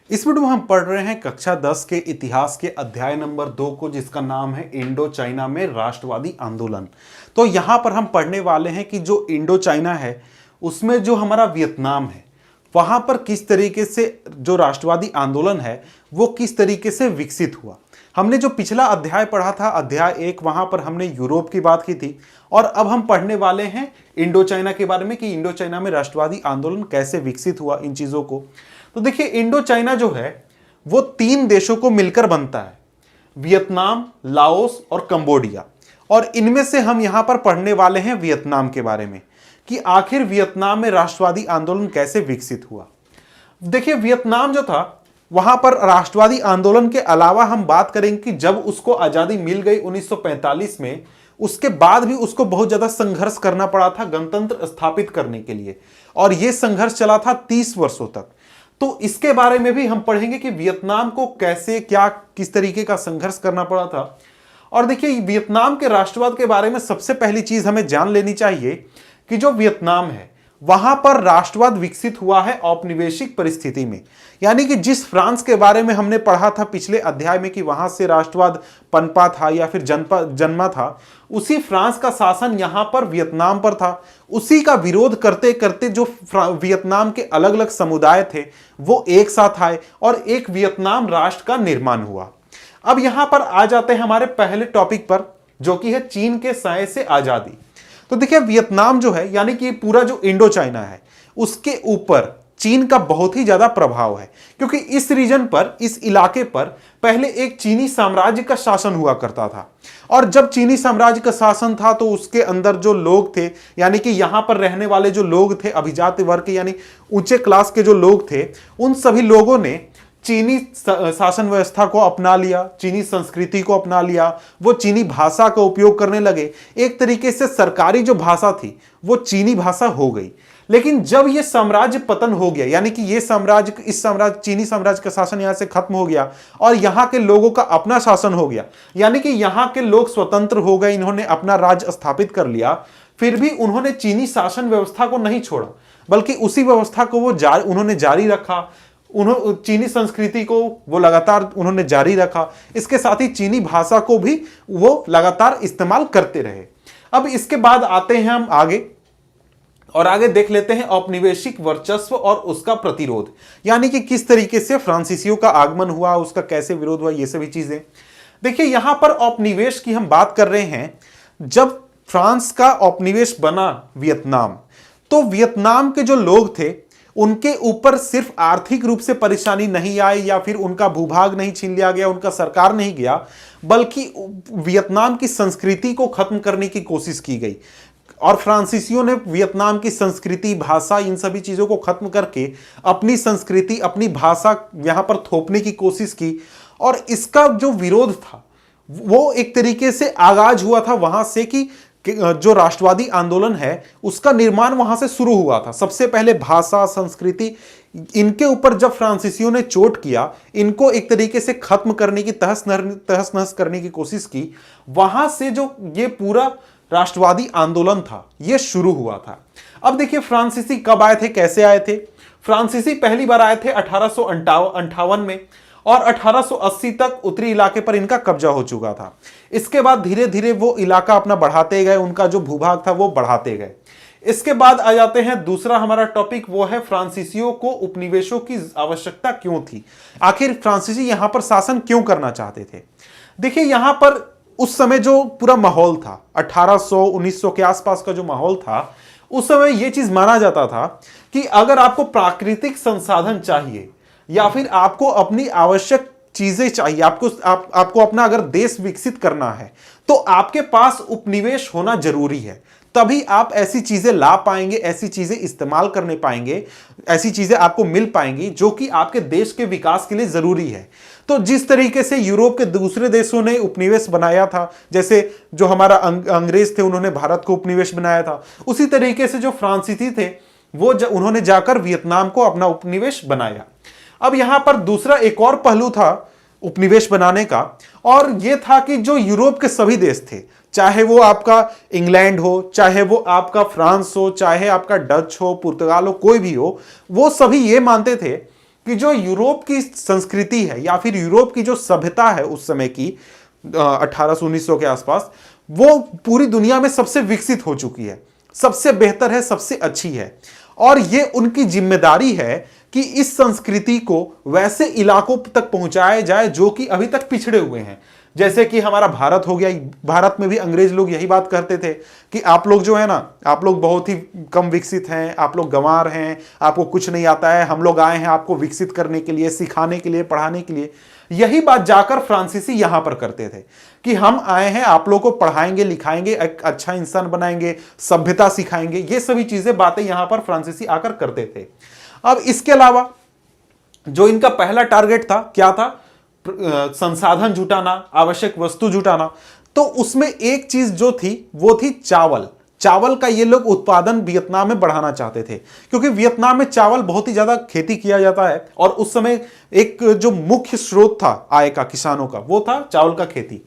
इस वीडियो में हम पढ़ रहे हैं कक्षा 10 के इतिहास के अध्याय नंबर 2 को, जिसका नाम है इंडो चाइना में राष्ट्रवादी आंदोलन। तो यहां पर हम पढ़ने वाले हैं कि जो इंडो चाइना है उसमें जो हमारा वियतनाम है वहां पर किस तरीके से जो राष्ट्रवादी आंदोलन है वो किस तरीके से विकसित हुआ। हमने जो पिछला अध्याय पढ़ा था अध्याय 1, वहां पर हमने यूरोप की बात की थी और अब हम पढ़ने वाले हैं इंडो चाइना के बारे में कि इंडो चाइना में राष्ट्रवादी आंदोलन कैसे विकसित हुआ इन चीजों को। तो देखिए, इंडो चाइना जो है वो 3 देशों को मिलकर बनता है, वियतनाम, लाओस और कंबोडिया। और इनमें से हम यहां पर पढ़ने वाले हैं वियतनाम के बारे में कि आखिर वियतनाम में राष्ट्रवादी आंदोलन कैसे विकसित हुआ। देखिए, वियतनाम जो था वहां पर राष्ट्रवादी आंदोलन के अलावा हम बात करेंगे कि जब उसको आजादी मिल गई 1945 में, उसके बाद भी उसको बहुत ज्यादा संघर्ष करना पड़ा था गणतंत्र स्थापित करने के लिए, और यह संघर्ष चला था 30 वर्षों तक। तो इसके बारे में भी हम पढ़ेंगे कि वियतनाम को कैसे क्या किस तरीके का संघर्ष करना पड़ा था। और देखिए, वियतनाम के राष्ट्रवाद के बारे में सबसे पहली चीज हमें जान लेनी चाहिए कि जो वियतनाम है वहां पर राष्ट्रवाद विकसित हुआ है औपनिवेशिक परिस्थिति में। यानी कि जिस फ्रांस के बारे में हमने पढ़ा था पिछले अध्याय में कि वहां से राष्ट्रवाद पनपा था या फिर जन्मा था, उसी फ्रांस का शासन यहां पर वियतनाम पर था। उसी का विरोध करते करते जो वियतनाम के अलग अलग समुदाय थे वो एक साथ आए और एक वियतनाम राष्ट्र का निर्माण हुआ। अब यहां पर आ जाते हैं हमारे पहले टॉपिक पर, जो कि है चीन के साए से आजादी। तो देखिए, वियतनाम जो है यानी कि पूरा जो इंडो चाइना है उसके ऊपर चीन का बहुत ही ज्यादा प्रभाव है, क्योंकि इस रीजन पर, इस इलाके पर पहले एक चीनी साम्राज्य का शासन हुआ करता था। और जब चीनी साम्राज्य का शासन था तो उसके अंदर जो लोग थे, यानी कि यहां पर रहने वाले जो लोग थे अभिजात वर्ग के, यानी ऊंचे क्लास के जो लोग थे, उन सभी लोगों ने चीनी शासन व्यवस्था को अपना लिया, चीनी संस्कृति को अपना लिया, वो चीनी भाषा का उपयोग करने लगे। एक तरीके से सरकारी जो भाषा थी वो चीनी भाषा हो गई। लेकिन जब ये साम्राज्य पतन हो गया, यानी कि ये साम्राज्य, चीनी साम्राज्य का शासन यहां से खत्म हो गया और यहां के लोगों का अपना शासन हो गया, यानी कि यहां के लोग स्वतंत्र हो गए, इन्होंने अपना राज्य स्थापित कर लिया। फिर भी उन्होंने चीनी शासन व्यवस्था को नहीं छोड़ा, बल्कि उसी व्यवस्था को उन्होंने जारी रखा। चीनी संस्कृति को वो लगातार उन्होंने जारी रखा, इसके साथ ही चीनी भाषा को भी वो लगातार इस्तेमाल करते रहे। अब इसके बाद आते हैं हम आगे और आगे देख लेते हैं औपनिवेशिक वर्चस्व और उसका प्रतिरोध, यानी कि किस तरीके से फ्रांसीसियों का आगमन हुआ, उसका कैसे विरोध हुआ, ये सभी चीजें। देखिए, यहां पर औपनिवेश की हम बात कर रहे हैं। जब फ्रांस का औपनिवेश बना वियतनाम, तो वियतनाम के जो लोग थे उनके ऊपर सिर्फ आर्थिक रूप से परेशानी नहीं आई या फिर उनका भूभाग नहीं छीन लिया गया, उनका सरकार नहीं गया, बल्कि वियतनाम की संस्कृति को खत्म करने की कोशिश की गई। और फ्रांसीसियों ने वियतनाम की संस्कृति, भाषा, इन सभी चीजों को खत्म करके अपनी संस्कृति, अपनी भाषा यहां पर थोपने की कोशिश की। और इसका जो विरोध था वो एक तरीके से आगाज हुआ था वहां से कि जो राष्ट्रवादी आंदोलन है उसका निर्माण वहां से शुरू हुआ था। सबसे पहले भाषा, संस्कृति, इनके ऊपर जब फ्रांसीसियों ने चोट किया, इनको एक तरीके से खत्म करने की, तहस नहस करने की कोशिश की, वहां से जो ये पूरा राष्ट्रवादी आंदोलन था ये शुरू हुआ था। अब देखिए, फ्रांसीसी कब आए थे, कैसे आए थे। फ्रांसीसी पहली बार आए थे 1858 में और 1880 तक उत्तरी इलाके पर इनका कब्जा हो चुका था। इसके बाद धीरे धीरे वो इलाका अपना बढ़ाते गए, उनका जो भूभाग था वो बढ़ाते गए। इसके बाद आ जाते हैं दूसरा हमारा टॉपिक, वो है फ्रांसीसियों को उपनिवेशों की आवश्यकता क्यों थी। आखिर फ्रांसीसी यहां पर शासन क्यों करना चाहते थे। देखिए, यहां पर उस समय जो पूरा माहौल था 1800-1900 के आसपास का जो माहौल था, उस समय यह चीज माना जाता था कि अगर आपको प्राकृतिक संसाधन चाहिए या फिर आपको अपनी आवश्यक चीजें चाहिए, आपको अपना अगर देश विकसित करना है, तो आपके पास उपनिवेश होना जरूरी है। तभी आप ऐसी चीजें ला पाएंगे, ऐसी चीजें इस्तेमाल करने पाएंगे, ऐसी चीजें आपको मिल पाएंगी जो कि आपके देश के विकास के लिए जरूरी है। तो जिस तरीके से यूरोप के दूसरे देशों ने उपनिवेश बनाया था, जैसे जो हमारा अंग्रेज थे उन्होंने भारत को उपनिवेश बनाया था, उसी तरीके से जो फ्रांसीसी थे वो उन्होंने जाकर वियतनाम को अपना उपनिवेश बनाया। अब यहां पर दूसरा एक और पहलू था उपनिवेश बनाने का, और यह था कि जो यूरोप के सभी देश थे, चाहे वो आपका इंग्लैंड हो, चाहे वो आपका फ्रांस हो, चाहे आपका डच हो, पुर्तगाल हो, कोई भी हो, वो सभी ये मानते थे कि जो यूरोप की संस्कृति है या फिर यूरोप की जो सभ्यता है उस समय की 1800-1900 के आसपास, वो पूरी दुनिया में सबसे विकसित हो चुकी है, सबसे बेहतर है, सबसे अच्छी है। और ये उनकी जिम्मेदारी है कि इस संस्कृति को वैसे इलाकों तक पहुंचाया जाए जो कि अभी तक पिछड़े हुए हैं। जैसे कि हमारा भारत हो गया, भारत में भी अंग्रेज लोग यही बात करते थे कि आप लोग जो है ना, आप लोग बहुत ही कम विकसित हैं, आप लोग गंवार हैं, आपको कुछ नहीं आता है, हम लोग आए हैं आपको विकसित करने के लिए, सिखाने के लिए, पढ़ाने के लिए। यही बात जाकर फ्रांसीसी यहां पर करते थे कि हम आए हैं, आप लोगों को पढ़ाएंगे, लिखाएंगे, एक अच्छा इंसान बनाएंगे, सभ्यता सिखाएंगे। ये सभी चीजें, बातें यहां पर फ्रांसीसी आकर करते थे। अब इसके अलावा जो इनका पहला टारगेट था, क्या था? संसाधन जुटाना, आवश्यक वस्तु जुटाना। तो उसमें एक चीज जो थी वो थी चावल। चावल का ये लोग उत्पादन वियतनाम में बढ़ाना चाहते थे, क्योंकि वियतनाम में चावल बहुत ही ज्यादा खेती किया जाता है और उस समय एक जो मुख्य स्रोत था आय का किसानों का, वो था चावल का खेती।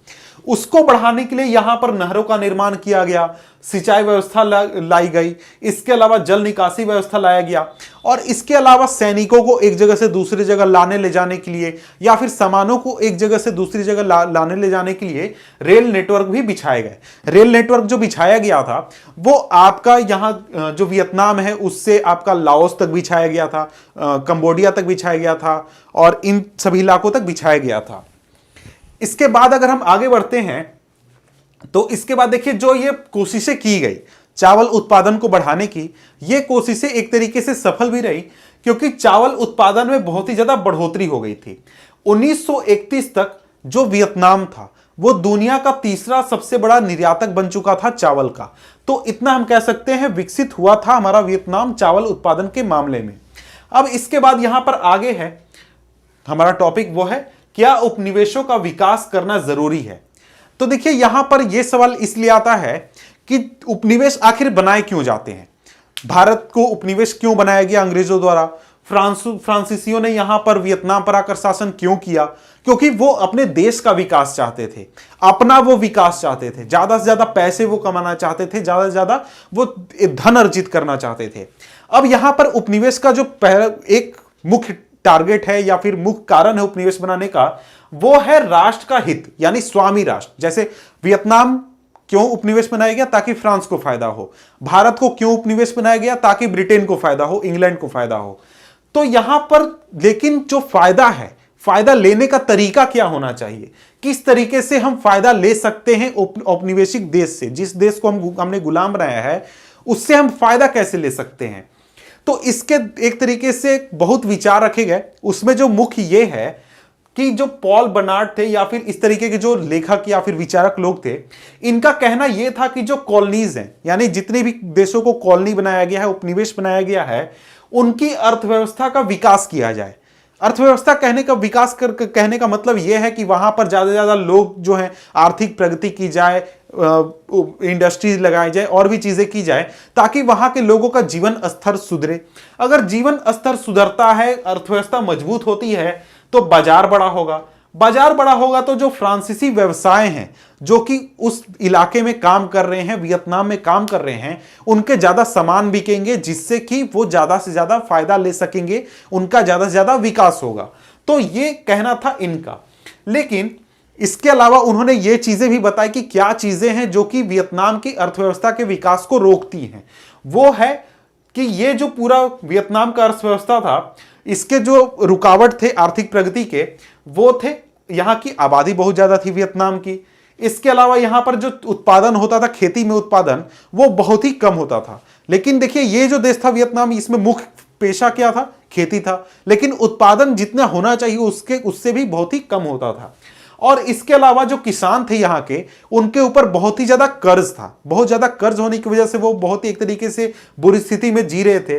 उसको बढ़ाने के लिए यहां पर नहरों का निर्माण किया गया, सिंचाई व्यवस्था लाई गई, इसके अलावा जल निकासी व्यवस्था लाया गया, और इसके अलावा सैनिकों को एक जगह से दूसरी जगह लाने ले जाने के लिए या फिर सामानों को एक जगह से दूसरी जगह लाने ले जाने के लिए रेल नेटवर्क भी बिछाए गए। रेल नेटवर्क जो बिछाया गया था वो आपका यहाँ जो वियतनाम है उससे आपका लाओस तक बिछाया गया था, कंबोडिया तक बिछाया गया था और इन सभी इलाकों तक बिछाया गया था। इसके बाद अगर हम आगे बढ़ते हैं तो इसके बाद देखिए जो ये कोशिशें की गई चावल उत्पादन को बढ़ाने की, ये कोशिशें एक तरीके से सफल भी रही, क्योंकि चावल उत्पादन में बहुत ही ज्यादा बढ़ोतरी हो गई थी। 1931 तक जो वियतनाम था वो दुनिया का तीसरा सबसे बड़ा निर्यातक बन चुका था चावल का। तो इतना हम कह सकते हैं विकसित हुआ था हमारा वियतनाम चावल उत्पादन के मामले में। अब इसके बाद यहां पर आगे है हमारा टॉपिक, वो है क्या उपनिवेशों का विकास करना जरूरी है। तो देखिए यहां पर यह सवाल इसलिए आता है कि उपनिवेश आखिर बनाए क्यों जाते हैं। भारत को उपनिवेश क्यों बनाया गया अंग्रेजों द्वारा? फ्रांसीसियों ने यहां पर वियतनाम पर आकर शासन क्यों किया? क्योंकि वो अपने देश का विकास चाहते थे, अपना वो विकास चाहते थे, ज्यादा से ज्यादा पैसे वो कमाना चाहते थे, ज्यादा से ज्यादा वो धन अर्जित करना चाहते थे। अब यहां पर उपनिवेश का जो एक मुख्य टारगेट है या फिर मुख्य कारण है उपनिवेश बनाने का, वो है राष्ट्र का हित, यानी स्वामी राष्ट्र। जैसे वियतनाम क्यों उपनिवेश बनाया गया? ताकि फ्रांस को फायदा हो। भारत को क्यों उपनिवेश बनाया गया? ताकि ब्रिटेन को फायदा हो, इंग्लैंड को फायदा हो। तो यहां पर लेकिन जो फायदा है, फायदा लेने का तरीका क्या होना चाहिए, किस तरीके से हम फायदा ले सकते हैं औपनिवेशिक देश से, जिस देश को हमने गुलाम बनाया है उससे हम फायदा कैसे ले सकते हैं। तो इसके एक तरीके से बहुत विचार रखे गए। उसमें जो मुख्य ये है कि जो पॉल बर्नार्ड थे या फिर इस तरीके के जो लेखक या फिर विचारक लोग थे, इनका कहना यह था कि जो कॉलोनीज हैं, यानी जितने भी देशों को कॉलोनी बनाया गया है, उपनिवेश बनाया गया है, उनकी अर्थव्यवस्था का विकास किया जाए। अर्थव्यवस्था कहने का विकास कहने का मतलब यह है कि वहां पर ज्यादा से ज्यादा लोग जो हैं आर्थिक प्रगति की जाए, इंडस्ट्रीज लगाई जाए और भी चीजें की जाए, ताकि वहां के लोगों का जीवन स्तर सुधरे। अगर जीवन स्तर सुधरता है, अर्थव्यवस्था मजबूत होती है, तो बाजार बड़ा होगा। बाजार बड़ा होगा तो जो फ्रांसीसी व्यवसाय हैं जो कि उस इलाके में काम कर रहे हैं, वियतनाम में काम कर रहे हैं, उनके ज्यादा सामान बिकेंगे, जिससे कि वो ज्यादा से ज्यादा फायदा ले सकेंगे, उनका ज्यादा से ज्यादा विकास होगा। तो ये कहना था इनका। लेकिन इसके अलावा उन्होंने ये चीजें भी बताई कि क्या चीजें हैं जो कि वियतनाम की अर्थव्यवस्था के विकास को रोकती हैं। वो है कि ये जो पूरा वियतनाम का अर्थव्यवस्था था, इसके जो रुकावट थे आर्थिक प्रगति के, वो थे यहां की आबादी बहुत ज्यादा थी वियतनाम की। इसके अलावा यहां पर जो उत्पादन होता था, खेती में उत्पादन, वो बहुत ही कम होता था। लेकिन देखिए ये जो देश था वियतनाम, इसमें मुख्य पेशा क्या था? खेती था। लेकिन उत्पादन जितना होना चाहिए उससे भी बहुत ही कम होता था। और इसके अलावा जो किसान थे यहाँ के, उनके ऊपर बहुत ही ज्यादा कर्ज था। बहुत ज्यादा कर्ज होने की वजह से वो बहुत ही एक तरीके से बुरी स्थिति में जी रहे थे।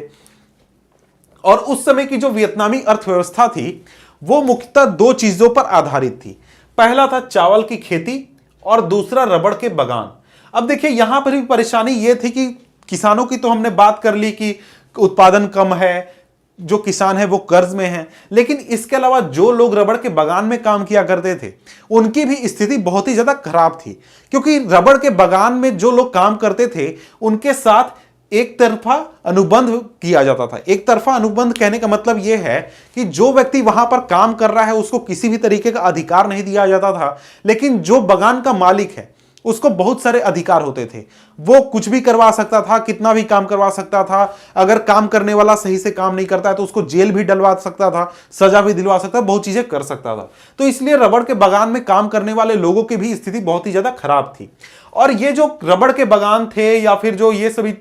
और उस समय की जो वियतनामी अर्थव्यवस्था थी वो मुख्यतः दो चीजों पर आधारित थी। पहला था चावल की खेती और दूसरा रबड़ के बागान। अब देखिए यहां पर भी परेशानी यह थी कि किसानों की तो हमने बात कर ली कि उत्पादन कम है, जो किसान है वो कर्ज में है, लेकिन इसके अलावा जो लोग रबड़ के बागान में काम किया करते थे उनकी भी स्थिति बहुत ही ज्यादा खराब थी, क्योंकि रबड़ के बागान में जो लोग काम करते थे उनके साथ एक तरफा अनुबंध किया जाता था। एक तरफा अनुबंध कहने का मतलब यह है कि जो व्यक्ति वहां पर काम कर रहा है उसको किसी भी तरीके का अधिकार नहीं दिया जाता था, लेकिन जो बगान का मालिक है उसको बहुत सारे अधिकार होते थे। वो कुछ भी करवा सकता था, कितना भी काम करवा सकता था। अगर काम करने वाला सही से काम नहीं करता है तो उसको जेल भी डलवा सकता था, सजा भी दिलवा सकता था, बहुत चीजें कर सकता था। तो इसलिए रबड़ के बागान में काम करने वाले लोगों की भी स्थिति बहुत ही ज्यादा खराब थी। और ये जो रबड़ के बागान थे या फिर जो ये सभी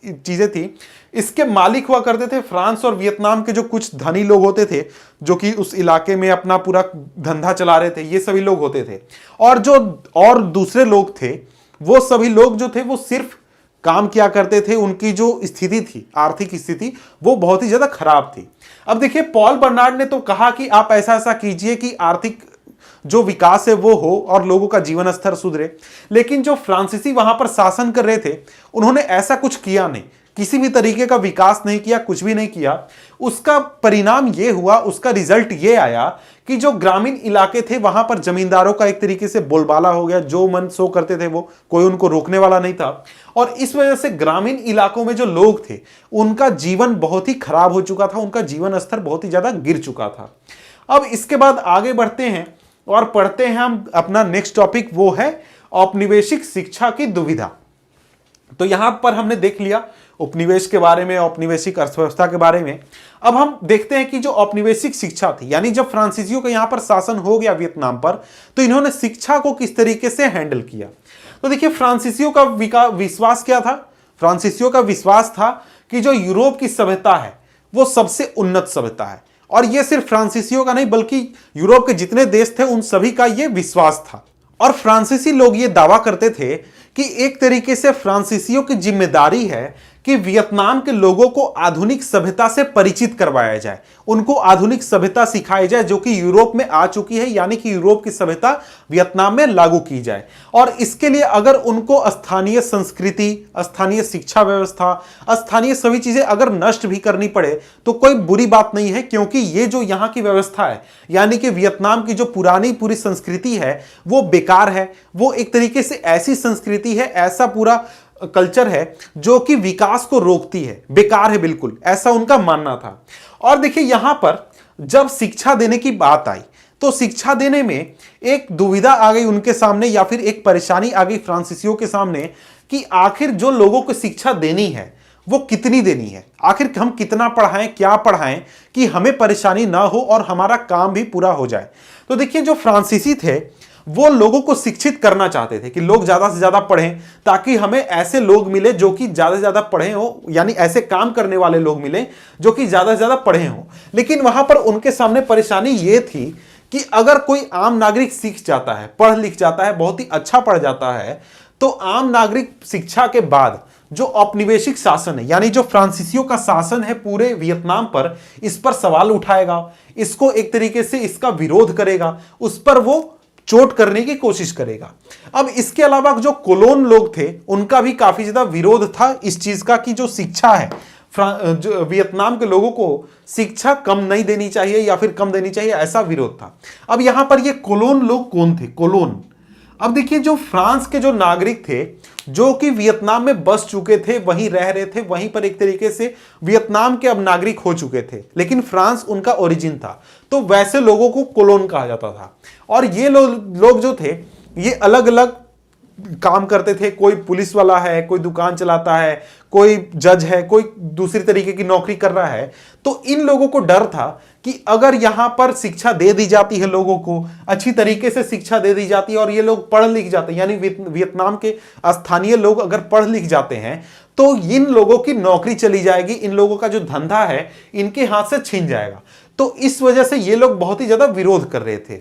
चीजें थी, इसके मालिक हुआ करते थे फ्रांस और वियतनाम के जो कुछ धनी लोग होते थे, जो कि उस इलाके में अपना पूरा धंधा चला रहे थे। ये सभी लोग होते थे। और जो और दूसरे लोग थे, वो सभी लोग जो थे वो सिर्फ काम किया करते थे। उनकी जो स्थिति थी, आर्थिक स्थिति, वो बहुत ही ज्यादा खराब थी। अब देखिए, पॉल बर्नार्ड ने तो कहा कि आप ऐसा ऐसा कीजिए कि आर्थिक जो विकास है वो हो और लोगों का जीवन स्तर सुधरे। लेकिन जो फ्रांसीसी वहां पर शासन कर रहे थे, उन्होंने ऐसा कुछ किया नहीं, किसी भी तरीके का विकास नहीं किया, कुछ भी नहीं किया। उसका परिणाम ये हुआ, उसका रिजल्ट ये आया कि जो ग्रामीण इलाके थे वहां पर जमींदारों का एक तरीके से बोलबाला हो गया। जो मन सो करते थे वो, कोई उनको रोकने वाला नहीं था। और इस वजह से ग्रामीण इलाकों में जो लोग थे उनका जीवन बहुत ही खराब हो चुका था, उनका जीवन स्तर बहुत ही ज्यादा गिर चुका था। अब इसके बाद आगे बढ़ते हैं और पढ़ते हैं हम अपना नेक्स्ट टॉपिक, वो है औपनिवेशिक शिक्षा की दुविधा। तो यहां पर हमने देख लिया उपनिवेश के बारे में, औपनिवेशिक अर्थव्यवस्था के बारे में। अब हम देखते हैं कि जो औपनिवेशिक शिक्षा थी, यानी जब फ्रांसीसियों का यहां पर शासन हो गया वियतनाम पर, तो इन्होंने शिक्षा को किस तरीके से हैंडल किया। तो देखिए, फ्रांसीसियों का विश्वास क्या था? फ्रांसीसियों का विश्वास था कि जो यूरोप की सभ्यता है वो सबसे उन्नत सभ्यता है। और यह सिर्फ फ्रांसीसियों का नहीं बल्कि यूरोप के जितने देश थे उन सभी का यह विश्वास था। और फ्रांसीसी लोग ये दावा करते थे कि एक तरीके से फ्रांसीसियों की जिम्मेदारी है कि वियतनाम के लोगों को आधुनिक सभ्यता से परिचित करवाया जाए, उनको आधुनिक सभ्यता सिखाई जाए जो कि यूरोप में आ चुकी है, यानी कि यूरोप की सभ्यता वियतनाम में लागू की जाए। और इसके लिए अगर उनको स्थानीय संस्कृति, स्थानीय शिक्षा व्यवस्था, स्थानीय सभी चीजें अगर नष्ट भी करनी पड़े तो कोई बुरी बात नहीं है, क्योंकि ये जो यहाँ की व्यवस्था है, यानी कि वियतनाम की जो पुरानी पूरी संस्कृति है वो बेकार है। वो एक तरीके से ऐसी संस्कृति है, ऐसा पूरा कल्चर है जो कि विकास को रोकती है, बेकार है बिल्कुल, ऐसा उनका मानना था। और देखिए, यहां पर जब शिक्षा देने की बात आई तो शिक्षा देने में एक दुविधा आ गई उनके सामने, या फिर एक परेशानी आ गई फ्रांसीसियों के सामने कि आखिर जो लोगों को शिक्षा देनी है वो कितनी देनी है, आखिर हम कितना पढ़ाएं, क्या पढ़ाएं कि हमें परेशानी ना हो और हमारा काम भी पूरा हो जाए। तो देखिए, जो फ्रांसीसी थे वो लोगों को शिक्षित करना चाहते थे कि लोग ज्यादा से ज्यादा पढ़ें, ताकि हमें ऐसे लोग मिले जो कि ज्यादा से ज्यादा पढ़े हो, यानी ऐसे काम करने वाले लोग मिले जो कि ज्यादा से ज्यादा पढ़े हो। लेकिन वहां पर उनके सामने परेशानी ये थी कि अगर कोई आम नागरिक सीख जाता है, पढ़ लिख जाता है, बहुत ही अच्छा पढ़ जाता है, तो आम नागरिक शिक्षा के बाद जो औपनिवेशिक शासन है, यानी जो फ्रांसीसियों का शासन है पूरे वियतनाम पर, इस पर सवाल उठाएगा, इसको एक तरीके से इसका विरोध करेगा, उस पर वो चोट करने की कोशिश करेगा। अब इसके अलावा जो कोलोन लोग थे उनका भी काफी ज्यादा विरोध था इस चीज का कि जो शिक्षा है, जो वियतनाम के लोगों को शिक्षा कम नहीं देनी चाहिए या फिर कम देनी चाहिए, ऐसा विरोध था। अब यहां पर ये कोलोन लोग कौन थे? कोलोन, अब देखिए, जो फ्रांस के जो नागरिक थे जो कि वियतनाम में बस चुके थे, वहीं रह रहे थे, वहीं पर एक तरीके से वियतनाम के अब नागरिक हो चुके थे, लेकिन फ्रांस उनका ओरिजिन था, तो वैसे लोगों को कोलोन कहा जाता था। और ये लोग जो थे ये अलग अलग काम करते थे, कोई पुलिस वाला है, कोई दुकान चलाता है, कोई जज है, कोई दूसरी तरीके की नौकरी कर रहा है। तो इन लोगों को डर था कि अगर यहां पर शिक्षा दे दी जाती है, लोगों को अच्छी तरीके से शिक्षा दे दी जाती है और ये लोग पढ़ लिख जाते हैं, यानी वियतनाम के स्थानीय लोग अगर पढ़ लिख जाते हैं तो इन लोगों की नौकरी चली जाएगी, इन लोगों का जो धंधा है इनके हाथ से छीन जाएगा। तो इस वजह से ये लोग बहुत ही ज्यादा विरोध कर रहे थे।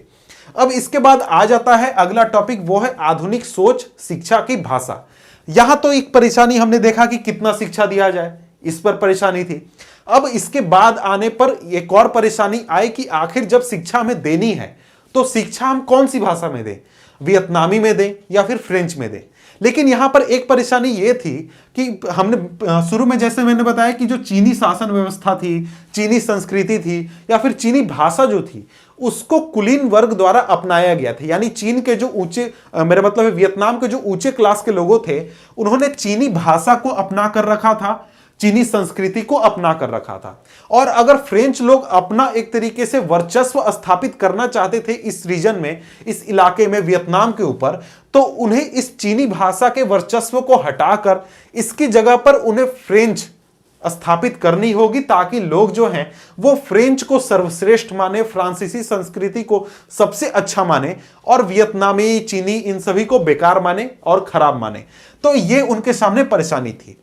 अब इसके बाद आ जाता है अगला टॉपिक, वो है आधुनिक सोच, शिक्षा की भाषा। यहां तो एक परेशानी हमने देखा कि कितना शिक्षा दिया जाए, इस पर परेशानी थी। अब इसके बाद आने पर एक और परेशानी आई कि आखिर जब शिक्षा हमें देनी है तो शिक्षा हम कौन सी भाषा में दें, वियतनामी में दें या फिर फ्रेंच में दें। लेकिन यहां पर एक परेशानी ये थी कि हमने शुरू में जैसे मैंने बताया कि जो चीनी शासन व्यवस्था थी, चीनी संस्कृति थी या फिर चीनी भाषा जो थी, उसको कुलीन वर्ग द्वारा अपनाया गया था। यानी चीन के जो ऊंचे मेरा मतलब है वियतनाम के जो ऊंचे क्लास के लोगों थे, उन्होंने चीनी भाषा को अपना कर रखा था, चीनी संस्कृति को अपना कर रखा था। और अगर फ्रेंच लोग अपना एक तरीके से वर्चस्व स्थापित करना चाहते थे इस रीजन में, इस इलाके में, वियतनाम के ऊपर, तो उन्हें इस चीनी भाषा के वर्चस्व को हटाकर इसकी जगह पर उन्हें फ्रेंच स्थापित करनी होगी, ताकि लोग जो हैं वो फ्रेंच को सर्वश्रेष्ठ माने, फ्रांसीसी संस्कृति को सबसे अच्छा माने और वियतनामी, चीनी इन सभी को बेकार माने और खराब माने। तो ये उनके सामने परेशानी थी।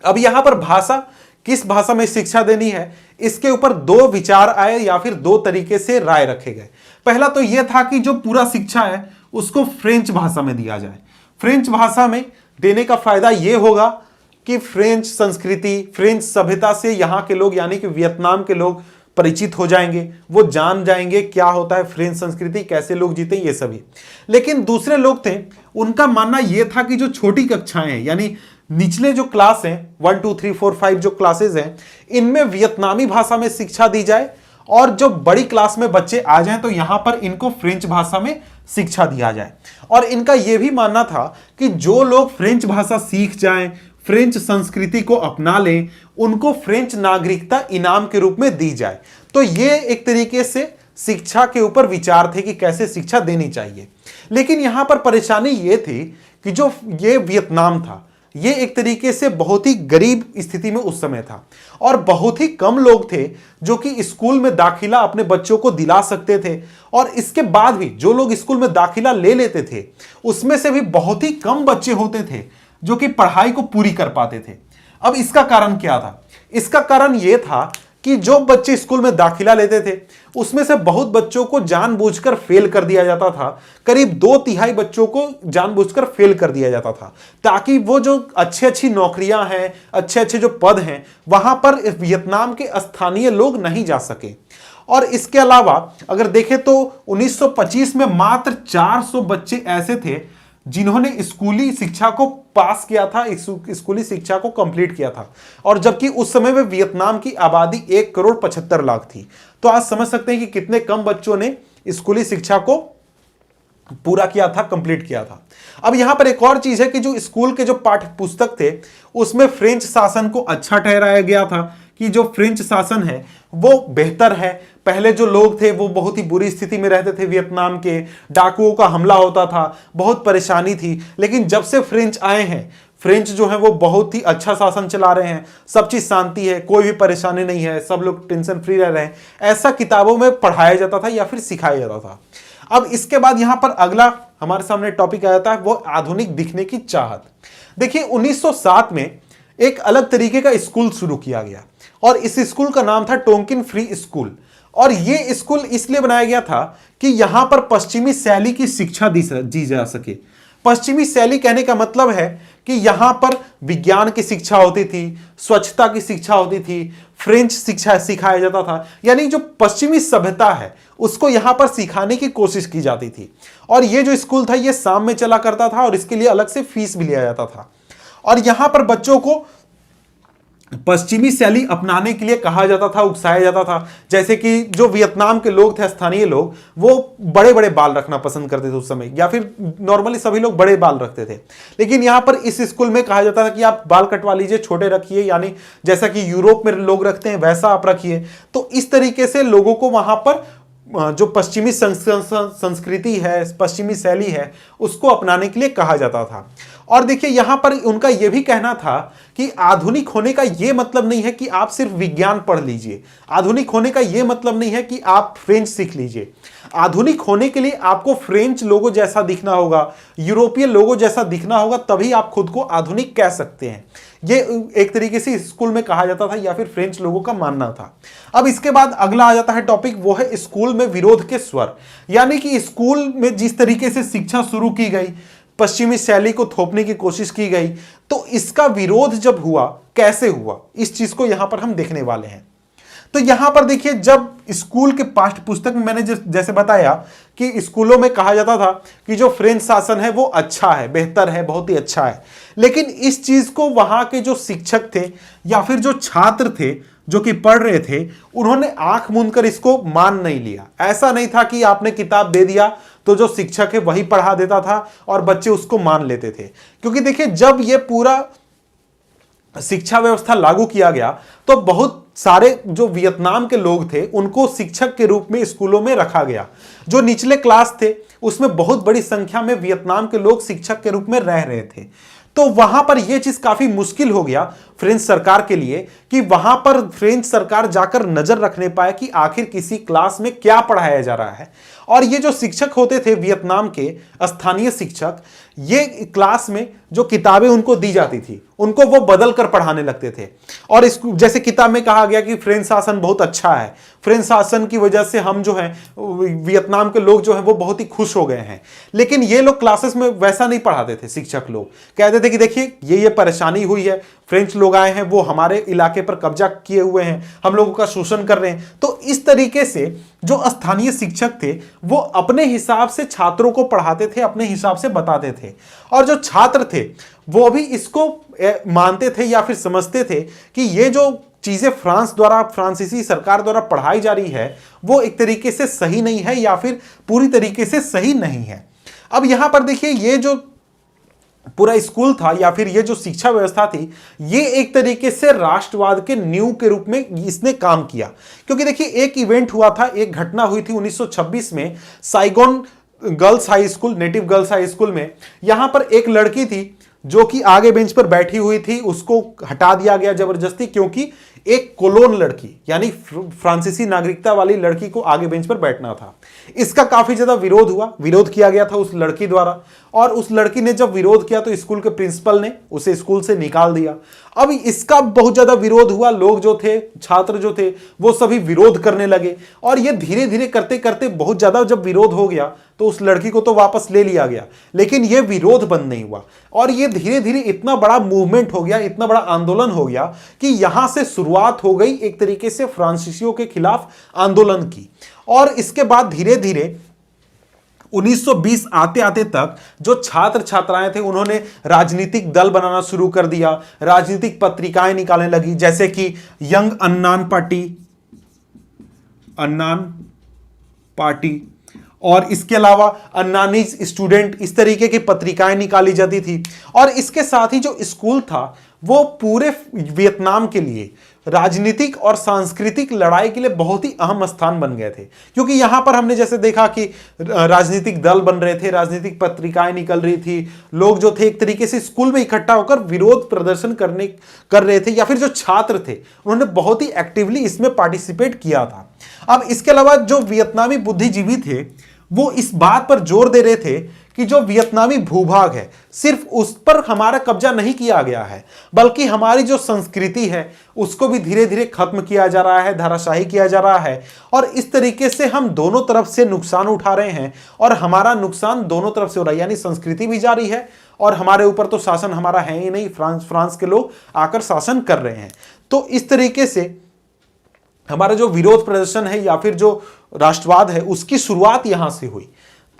अब यहां पर भाषा, किस भाषा में शिक्षा देनी है, इसके ऊपर दो विचार आए या फिर दो तरीके से राय रखे गए। पहला तो यह था कि जो पूरा शिक्षा है उसको फ्रेंच भाषा में दिया जाए। फ्रेंच भाषा में देने का फायदा यह होगा कि फ्रेंच संस्कृति, फ्रेंच सभ्यता से यहां के लोग यानी कि वियतनाम के लोग परिचित हो जाएंगे, वो जान जाएंगे क्या होता है फ्रेंच संस्कृति, कैसे लोग जीते, ये सभी। लेकिन दूसरे लोग थे, उनका मानना यह था कि जो छोटी कक्षाएं हैं यानी निचले जो क्लास हैं 1 2 3 4 5 जो क्लासेस हैं, इनमें वियतनामी भाषा में शिक्षा दी जाए और जो बड़ी क्लास में बच्चे आ जाएं तो यहां पर इनको फ्रेंच भाषा में शिक्षा दिया जाए। और इनका यह भी मानना था कि जो लोग फ्रेंच भाषा सीख जाएं, फ्रेंच संस्कृति को अपना लें, उनको फ्रेंच नागरिकता इनाम के रूप में दी जाए। तो ये एक तरीके से शिक्षा के ऊपर विचार थे कि कैसे शिक्षा देनी चाहिए। लेकिन यहां पर परेशानी ये थी कि जो ये वियतनाम था, ये एक तरीके से बहुत ही गरीब स्थिति में उस समय था और बहुत ही कम लोग थे जो कि स्कूल में दाखिला अपने बच्चों को दिला सकते थे। और इसके बाद भी जो लोग स्कूल में दाखिला ले लेते थे, उसमें से भी बहुत ही कम बच्चे होते थे जो कि पढ़ाई को पूरी कर पाते थे। अब इसका कारण क्या था? इसका कारण यह था कि जो बच्चे स्कूल में दाखिला लेते थे उसमें से बहुत बच्चों को जानबूझकर फेल कर दिया जाता था। करीब 2/3 बच्चों को जानबूझकर फेल कर दिया जाता था, ताकि वो जो अच्छी नौकरियां हैं, अच्छे जो पद हैं, वहां पर वियतनाम के स्थानीय लोग नहीं जा सके। और इसके अलावा अगर देखें तो 1925 में मात्र 400 बच्चे ऐसे थे जिन्होंने स्कूली शिक्षा को पास किया था, स्कूली शिक्षा को कंप्लीट किया था। और जबकि उस समय में वियतनाम की आबादी 1,75,00,000 थी। तो आज समझ सकते हैं कि कितने कम बच्चों ने स्कूली शिक्षा को पूरा किया था, कंप्लीट किया था। अब यहां पर एक और चीज है कि जो स्कूल के जो पाठ्य पुस्तक थे उसमें फ्रेंच शासन को अच्छा ठहराया गया था कि जो फ्रेंच शासन है वो बेहतर है। पहले जो लोग थे वो बहुत ही बुरी स्थिति में रहते थे, वियतनाम के डाकुओं का हमला होता था, बहुत परेशानी थी। लेकिन जब से फ्रेंच आए हैं, फ्रेंच जो है वो बहुत ही अच्छा शासन चला रहे हैं, सब चीज शांति है, कोई भी परेशानी नहीं है, सब लोग टेंशन फ्री रह रहे हैं, ऐसा किताबों में पढ़ाया जाता था या फिर सिखाया जाता था। अब इसके बाद यहां पर अगला हमारे सामने टॉपिक आ जाता है वो आधुनिक दिखने की चाहत। देखिए 1907 में एक अलग तरीके का स्कूल शुरू किया गया और इस स्कूल का नाम था टोंकिन फ्री स्कूल। और ये स्कूल इसलिए बनाया गया था कि यहां पर पश्चिमी शैली की शिक्षा दी जा सके। पश्चिमी शैली कहने का मतलब है कि यहां पर विज्ञान की शिक्षा होती थी, स्वच्छता की शिक्षा होती थी, फ्रेंच शिक्षा सिखाया जाता था, यानी जो पश्चिमी सभ्यता है उसको यहां पर सिखाने की कोशिश की जाती थी। और ये जो स्कूल था ये शाम में चला करता था और इसके लिए अलग से फीस भी लिया जाता था। और यहां पर बच्चों को पश्चिमी शैली अपनाने के लिए कहा जाता था, उकसाया जाता था। जैसे कि जो वियतनाम के लोग थे, स्थानीय लोग, वो बड़े बड़े बाल रखना पसंद करते थे उस समय, या फिर नॉर्मली सभी लोग बड़े बाल रखते थे। लेकिन यहां पर इस स्कूल में कहा जाता था कि आप बाल कटवा लीजिए, छोटे रखिए, यानी जैसा कि यूरोप में लोग रखते हैं वैसा आप रखिए। तो इस तरीके से लोगों को वहां पर जो पश्चिमी संस्कृति है, पश्चिमी शैली है, उसको अपनाने के लिए कहा जाता था। और देखिए यहां पर उनका यह भी कहना था कि आधुनिक होने का यह मतलब नहीं है कि आप सिर्फ विज्ञान पढ़ लीजिए, आधुनिक होने का यह मतलब नहीं है कि आप फ्रेंच सीख लीजिए। आधुनिक होने के लिए आपको फ्रेंच लोगों जैसा दिखना होगा, यूरोपीय लोगों जैसा दिखना होगा, तभी आप खुद को आधुनिक कह सकते हैं। ये एक तरीके से स्कूल में कहा जाता था या फिर फ्रेंच लोगों का मानना था। अब इसके बाद अगला आ जाता है टॉपिक, वो है स्कूल में विरोध के स्वर। यानी कि स्कूल में जिस तरीके से शिक्षा शुरू की गई, पश्चिमी शैली को थोपने की कोशिश की गई, तो इसका विरोध जब हुआ, कैसे हुआ, इस चीज को यहां पर हम देखने वाले हैं। तो यहां पर देखिए, जब स्कूल के पाठ्य पुस्तक में मैंने जैसे बताया कि स्कूलों में कहा जाता था कि जो फ्रेंच शासन है वो अच्छा है, बेहतर है, बहुत ही अच्छा है, लेकिन इस चीज को वहां के जो शिक्षक थे या फिर जो छात्र थे जो कि पढ़ रहे थे, उन्होंने आंख मूंद कर इसको मान नहीं लिया। ऐसा नहीं था कि आपने किताब दे दिया तो जो शिक्षक है वही पढ़ा देता था और बच्चे उसको मान लेते थे। क्योंकि देखिए, जब ये पूरा शिक्षा व्यवस्था लागू किया गया तो बहुत सारे जो वियतनाम के लोग थे उनको शिक्षक के रूप में स्कूलों में रखा गया। जो निचले क्लास थे उसमें बहुत बड़ी संख्या में वियतनाम के लोग शिक्षक के रूप में रह रहे थे। तो वहां पर यह चीज काफी मुश्किल हो गया फ्रेंच सरकार के लिए कि वहां पर फ्रेंच सरकार जाकर नजर रखने पाए कि आखिर किसी क्लास में क्या पढ़ाया जा रहा है। और ये जो शिक्षक होते थे वियतनाम के स्थानीय शिक्षक, ये क्लास में जो किताबें उनको दी जाती थी उनको वो बदल कर पढ़ाने लगते थे। और इस जैसे किताब में कहा गया कि फ्रेंच शासन बहुत अच्छा है, फ्रेंच शासन की वजह से हम जो हैं वियतनाम के लोग जो हैं वो बहुत ही खुश हो गए हैं। लेकिन ये लोग क्लासेस में वैसा नहीं पढ़ाते थे। शिक्षक लोग कहते थे कि देखिए ये परेशानी हुई है, फ्रेंच लोग आए हैं, वो हमारे इलाके पर कब्जा किए हुए हैं, हम लोगों का शोषण कर रहे हैं। तो इस तरीके से जो स्थानीय शिक्षक थे वो अपने हिसाब से छात्रों को पढ़ाते थे, अपने हिसाब से बताते थे। और जो छात्र थे वो भी इसको मानते थे या फिर समझते थे कि ये जो चीजें फ्रांसीसी सरकार द्वारा पढ़ाई जा रही है वो एक तरीके से सही नहीं है या फिर पूरी तरीके से सही नहीं है। अब यहां पर देखिए, ये जो पूरा स्कूल था या फिर ये जो शिक्षा व्यवस्था थी, ये एक तरीके से राष्ट्रवाद के नींव के रूप में इसने काम किया। क्योंकि देखिए, एक इवेंट हुआ था, एक घटना हुई थी 1926 में Saigon girls high school, native girls high school में। यहां पर एक लड़की थी जो कि आगे बेंच पर बैठी हुई थी, उसको हटा दिया गया जबरदस्ती, क्योंकि एक कोलोन लड़की यानी फ्रांसीसी नागरिकता वाली लड़की को आगे बेंच पर बैठना था। इसका काफी ज्यादा विरोध हुआ, विरोध किया गया था उस लड़की द्वारा। और उस लड़की ने जब विरोध किया तो स्कूल के प्रिंसिपल ने उसे स्कूल से निकाल दिया। अब इसका बहुत ज्यादा विरोध हुआ, लोग जो थे, छात्र जो थे, वो सभी विरोध करने लगे। और ये धीरे धीरे करते करते बहुत ज्यादा जब विरोध हो गया तो उस लड़की को तो वापस ले लिया गया, लेकिन यह विरोध बंद नहीं हुआ। और ये धीरे धीरे इतना बड़ा मूवमेंट हो गया, इतना बड़ा आंदोलन हो गया कि यहां से शुरुआत हो गई एक तरीके से फ्रांसीसियों के खिलाफ आंदोलन की। और इसके बाद धीरे धीरे 1920 आते आते तक जो छात्र छात्राएं थे उन्होंने राजनीतिक दल बनाना शुरू कर दिया, राजनीतिक पत्रिकाएं निकालने लगी, जैसे कि यंग अन्नान पार्टी और इसके अलावा अन्नानीज स्टूडेंट, इस तरीके की पत्रिकाएं निकाली जाती थी। और इसके साथ ही जो स्कूल था वो पूरे वियतनाम के लिए राजनीतिक और सांस्कृतिक लड़ाई के लिए बहुत ही अहम स्थान बन गए थे। क्योंकि यहां पर हमने जैसे देखा कि राजनीतिक दल बन रहे थे, राजनीतिक पत्रिकाएं निकल रही थी, लोग जो थे एक तरीके से स्कूल में इकट्ठा होकर विरोध प्रदर्शन कर रहे थे, या फिर जो छात्र थे उन्होंने बहुत ही एक्टिवली इसमें पार्टिसिपेट किया था। अब इसके अलावा जो वियतनामी बुद्धिजीवी थे वो इस बात पर जोर दे रहे थे कि जो वियतनामी भूभाग है सिर्फ उस पर हमारा कब्जा नहीं किया गया है, बल्कि हमारी जो संस्कृति है उसको भी धीरे धीरे खत्म किया जा रहा है, धाराशाही किया जा रहा है। और इस तरीके से हम दोनों तरफ से नुकसान उठा रहे हैं और हमारा नुकसान दोनों तरफ से हो रहा है, यानी संस्कृति भी जारी है और हमारे ऊपर तो शासन हमारा है ही नहीं, फ्रांस के लोग आकर शासन कर रहे हैं। तो इस तरीके से हमारा जो विरोध प्रदर्शन है या फिर जो राष्ट्रवाद है उसकी शुरुआत यहां से हुई।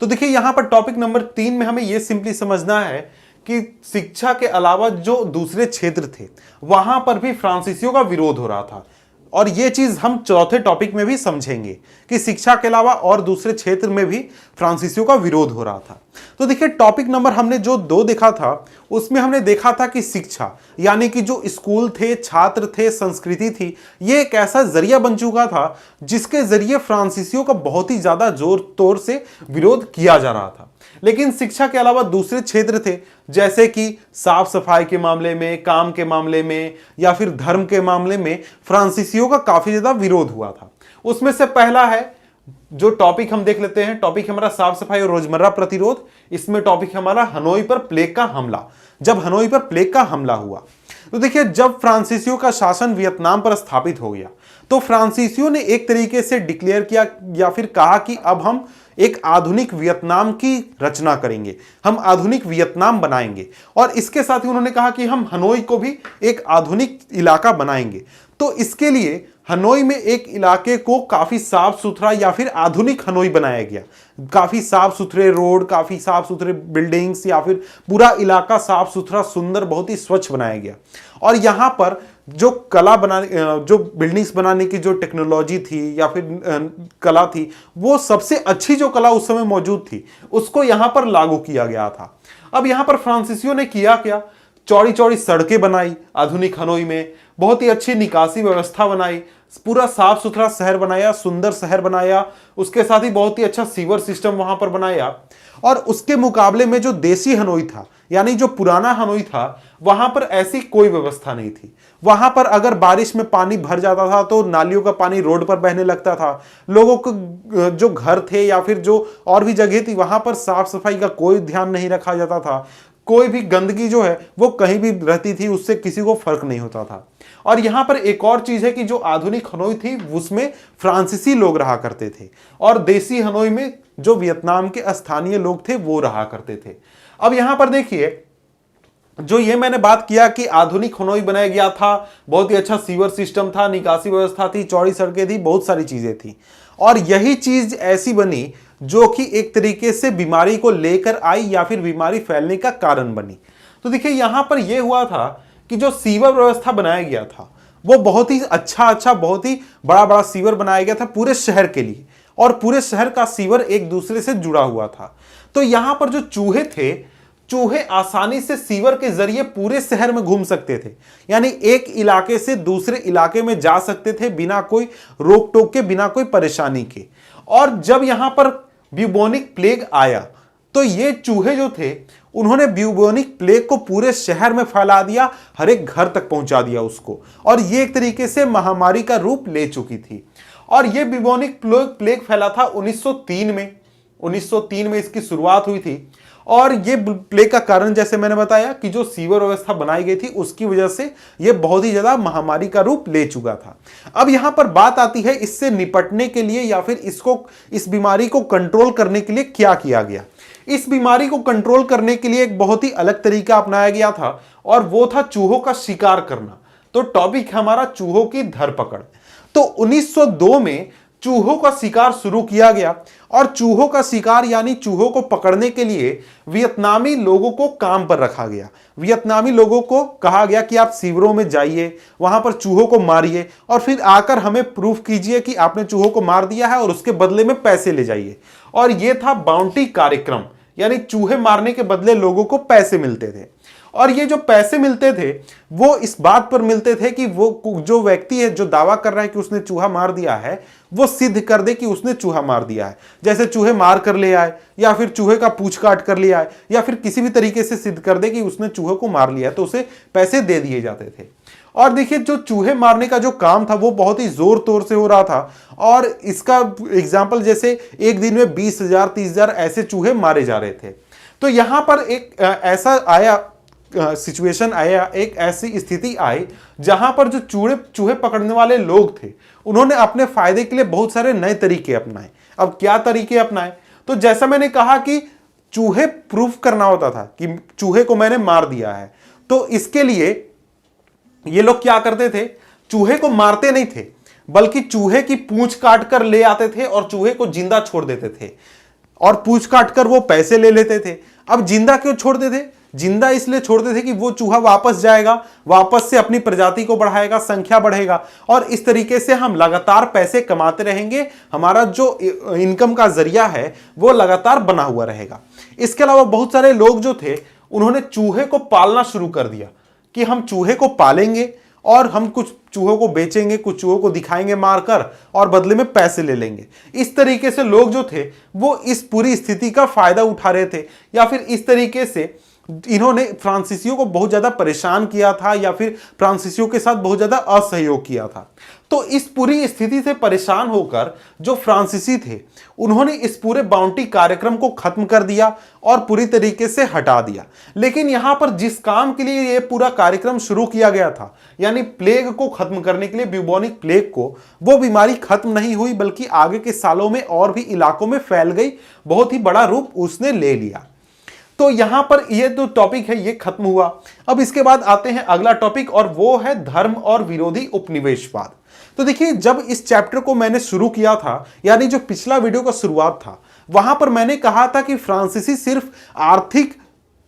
तो देखिए, यहां पर टॉपिक नंबर 3 में हमें यह सिंपली समझना है कि शिक्षा के अलावा जो दूसरे क्षेत्र थे वहां पर भी फ्रांसीसियों का विरोध हो रहा था। और यह चीज हम चौथे टॉपिक में भी समझेंगे कि शिक्षा के अलावा और दूसरे क्षेत्र में भी फ्रांसीसियों का विरोध हो रहा था। तो देखिए, टॉपिक नंबर हमने जो 2 देखा था उसमें हमने देखा था कि शिक्षा यानी कि जो स्कूल थे, छात्र थे, संस्कृति थी, ये एक ऐसा जरिया बन चुका था जिसके जरिए फ्रांसीसियों का बहुत ही ज्यादा जोर तौर से विरोध किया जा रहा था। लेकिन शिक्षा के अलावा दूसरे क्षेत्र थे, जैसे कि साफ सफाई के मामले में, काम के मामले में या फिर धर्म के मामले में फ्रांसीसियों का काफी ज्यादा विरोध हुआ था। उसमें से पहला है जो टॉपिक हम देख लेते हैं, टॉपिक हमारा साफ सफाई और रोजमर्रा प्रतिरोध। इसमें टॉपिक हमारा हनोई पर प्लेग का हमला। जब हनोई पर प्लेग का हमला हुआ तो देखिए, जब फ्रांसीसियों का शासन वियतनाम पर स्थापित हो गया तो फ्रांसीसियों ने एक तरीके से डिक्लेयर किया या फिर कहा कि अब हम एक आधुनिक वियतनाम की रचना करेंगे, हम आधुनिक वियतनाम बनाएंगे। और इसके साथ ही उन्होंने कहा कि हम हनोई को भी एक आधुनिक इलाका बनाएंगे। तो इसके लिए हनोई में एक इलाके को काफी साफ सुथरा या फिर आधुनिक हनोई बनाया गया। काफी साफ सुथरे रोड, काफी साफ सुथरे बिल्डिंग्स, या फिर पूरा इलाका साफ सुथरा, सुंदर, बहुत ही स्वच्छ बनाया गया। और यहाँ पर जो कला बनाने, जो बिल्डिंग्स बनाने की जो टेक्नोलॉजी थी या फिर कला थी, वो सबसे अच्छी जो कला उस समय मौजूद थी, उसको यहाँ पर लागू किया गया था। अब यहाँ पर फ्रांसीसियों ने किया क्या? चौड़ी चौड़ी सड़कें बनाई आधुनिक हनोई में, बहुत ही अच्छी निकासी व्यवस्था बनाई, पूरा साफ सुथरा शहर बनाया, सुंदर शहर बनाया, उसके साथ ही बहुत ही अच्छा सीवर सिस्टम वहां पर बनाया। और उसके मुकाबले में जो देसी हनोई था, यानी जो पुराना हनोई था, वहां पर ऐसी कोई व्यवस्था नहीं थी। वहां पर अगर बारिश में पानी भर जाता था तो नालियों का पानी रोड पर बहने लगता था। लोगों को जो घर थे या फिर जो और भी जगह थी, वहां पर साफ सफाई का कोई ध्यान नहीं रखा जाता था। कोई भी गंदगी जो है वो कहीं भी रहती थी, उससे किसी को फर्क नहीं होता था। और यहां पर एक और चीज है कि जो आधुनिक हनोई थी उसमें फ्रांसीसी लोग रहा करते थे, और देसी हनोई में जो वियतनाम के स्थानीय लोग थे वो रहा करते थे। अब यहां पर देखिए, जो ये मैंने बात किया कि आधुनिक हनोई बनाया गया था, बहुत ही अच्छा सीवर सिस्टम था, निकासी व्यवस्था थी, चौड़ी सड़कें थी, बहुत सारी चीजें थी, और यही चीज ऐसी बनी जो कि एक तरीके से बीमारी को लेकर आई या फिर बीमारी फैलने का कारण बनी। तो देखिए यहां पर यह हुआ था कि जो सीवर व्यवस्था बनाया गया था वो बहुत ही अच्छा बहुत ही बड़ा बड़ा सीवर बनाया गया था पूरे शहर के लिए, और पूरे शहर का सीवर एक दूसरे से जुड़ा हुआ था। तो यहां पर जो चूहे थे, चूहे आसानी से सीवर के जरिए पूरे शहर में घूम सकते थे, यानी एक इलाके से दूसरे इलाके में जा सकते थे बिना कोई रोक टोक के, बिना कोई परेशानी के। और जब यहां पर ब्यूबोनिक प्लेग आया तो ये चूहे जो थे उन्होंने ब्यूबोनिक प्लेग को पूरे शहर में फैला दिया, हर एक घर तक पहुंचा दिया उसको, और ये एक तरीके से महामारी का रूप ले चुकी थी। और ये ब्यूबोनिक प्लेग फैला था 1903 में। 1903 में इसकी शुरुआत हुई थी, और ये प्लेग का कारण जैसे मैंने बताया कि जो सीवर व्यवस्था बनाई गई थी उसकी वजह से ये बहुत ही ज्यादा महामारी का रूप ले चुका था। अब यहां पर बात आती है इससे निपटने के लिए या फिर इस बीमारी को कंट्रोल करने के लिए क्या किया गया। इस बीमारी को कंट्रोल करने के लिए एक बहुत ही अलग तरीका अपनाया गया था, और वो था चूहों का शिकार करना। तो टॉपिक है हमारा चूहों की धरपकड़। तो 1902 में चूहों का शिकार शुरू किया गया, और चूहों का शिकार यानी चूहों को पकड़ने के लिए वियतनामी लोगों को काम पर रखा गया। वियतनामी लोगों को कहा गया कि आप सीवरों में जाइए, वहां पर चूहों को मारिए, और फिर आकर हमें प्रूफ कीजिए कि आपने चूहों को मार दिया है, और उसके बदले में पैसे ले जाइए। और यह था बाउंटी कार्यक्रम, यानी चूहे मारने के बदले लोगों को पैसे मिलते थे। और ये जो पैसे मिलते थे वो इस बात पर मिलते थे कि वो जो व्यक्ति है जो दावा कर रहा है कि उसने चूहा मार दिया है, वो सिद्ध कर दे कि उसने चूहा मार दिया है। जैसे चूहे मार कर ले आए, या फिर चूहे का पूंछ काट कर ले आए, या फिर किसी भी तरीके से सिद्ध कर दे कि उसने चूहे को मार लिया है, तो उसे पैसे दे दिए जाते थे। और देखिए जो चूहे मारने का जो काम था वो बहुत ही जोर तौर से हो रहा था, और इसका एग्जाम्पल जैसे एक दिन में 20,000 30,000 ऐसे चूहे मारे जा रहे थे। तो यहां पर एक ऐसा आया सिचुएशन आया, एक ऐसी स्थिति आई जहां पर जो चूहे पकड़ने वाले लोग थे उन्होंने अपने फायदे के लिए बहुत सारे नए तरीके अपनाए। अब क्या तरीके अपनाए? तो जैसा मैंने कहा कि चूहे प्रूफ करना होता था कि चूहे को मैंने मार दिया है, तो इसके लिए ये लोग क्या करते थे, चूहे को मारते नहीं थे बल्कि चूहे की पूंछ काट कर ले आते थे और चूहे को जिंदा छोड़ देते थे, और पूंछ काट कर वो पैसे ले लेते थे। अब जिंदा क्यों छोड़ते थे? जिंदा इसलिए छोड़ते थे कि वो चूहा वापस जाएगा, वापस से अपनी प्रजाति को बढ़ाएगा, संख्या बढ़ेगा, और इस तरीके से हम लगातार पैसे कमाते रहेंगे। हमारा जो इनकम का जरिया है वो लगातार बना हुआ रहेगा। इसके अलावा बहुत सारे लोग जो थे उन्होंने चूहे को पालना शुरू कर दिया कि हम चूहे को पालेंगे और हम कुछ चूहों को बेचेंगे, कुछ चूहों को दिखाएंगे मारकर, और बदले में पैसे ले लेंगे। इस तरीके से लोग जो थे वो इस पूरी स्थिति का फायदा उठा रहे थे, या फिर इस तरीके से इन्होंने फ्रांसीसियों को बहुत ज्यादा परेशान किया था, या फिर फ्रांसीसियों के साथ बहुत ज्यादा असहयोग किया था। तो इस पूरी स्थिति से परेशान होकर जो फ्रांसीसी थे उन्होंने इस पूरे बाउंटी कार्यक्रम को खत्म कर दिया और पूरी तरीके से हटा दिया। लेकिन यहां पर जिस काम के लिए यह पूरा कार्यक्रम शुरू किया गया था, यानी प्लेग को खत्म करने के लिए, ब्यूबोनिक प्लेग को, वो बीमारी खत्म नहीं हुई बल्कि आगे के सालों में और भी इलाकों में फैल गई, बहुत ही बड़ा रूप उसने ले लिया। तो यहां पर ये जो टॉपिक है ये खत्म हुआ। अब इसके बाद आते हैं अगला टॉपिक, और वो है धर्म और विरोधी उपनिवेशवाद। तो देखिए, जब इस चैप्टर को मैंने शुरू किया था, यानी जो पिछला वीडियो का शुरुआत था, वहां पर मैंने कहा था कि फ्रांसीसी सिर्फ आर्थिक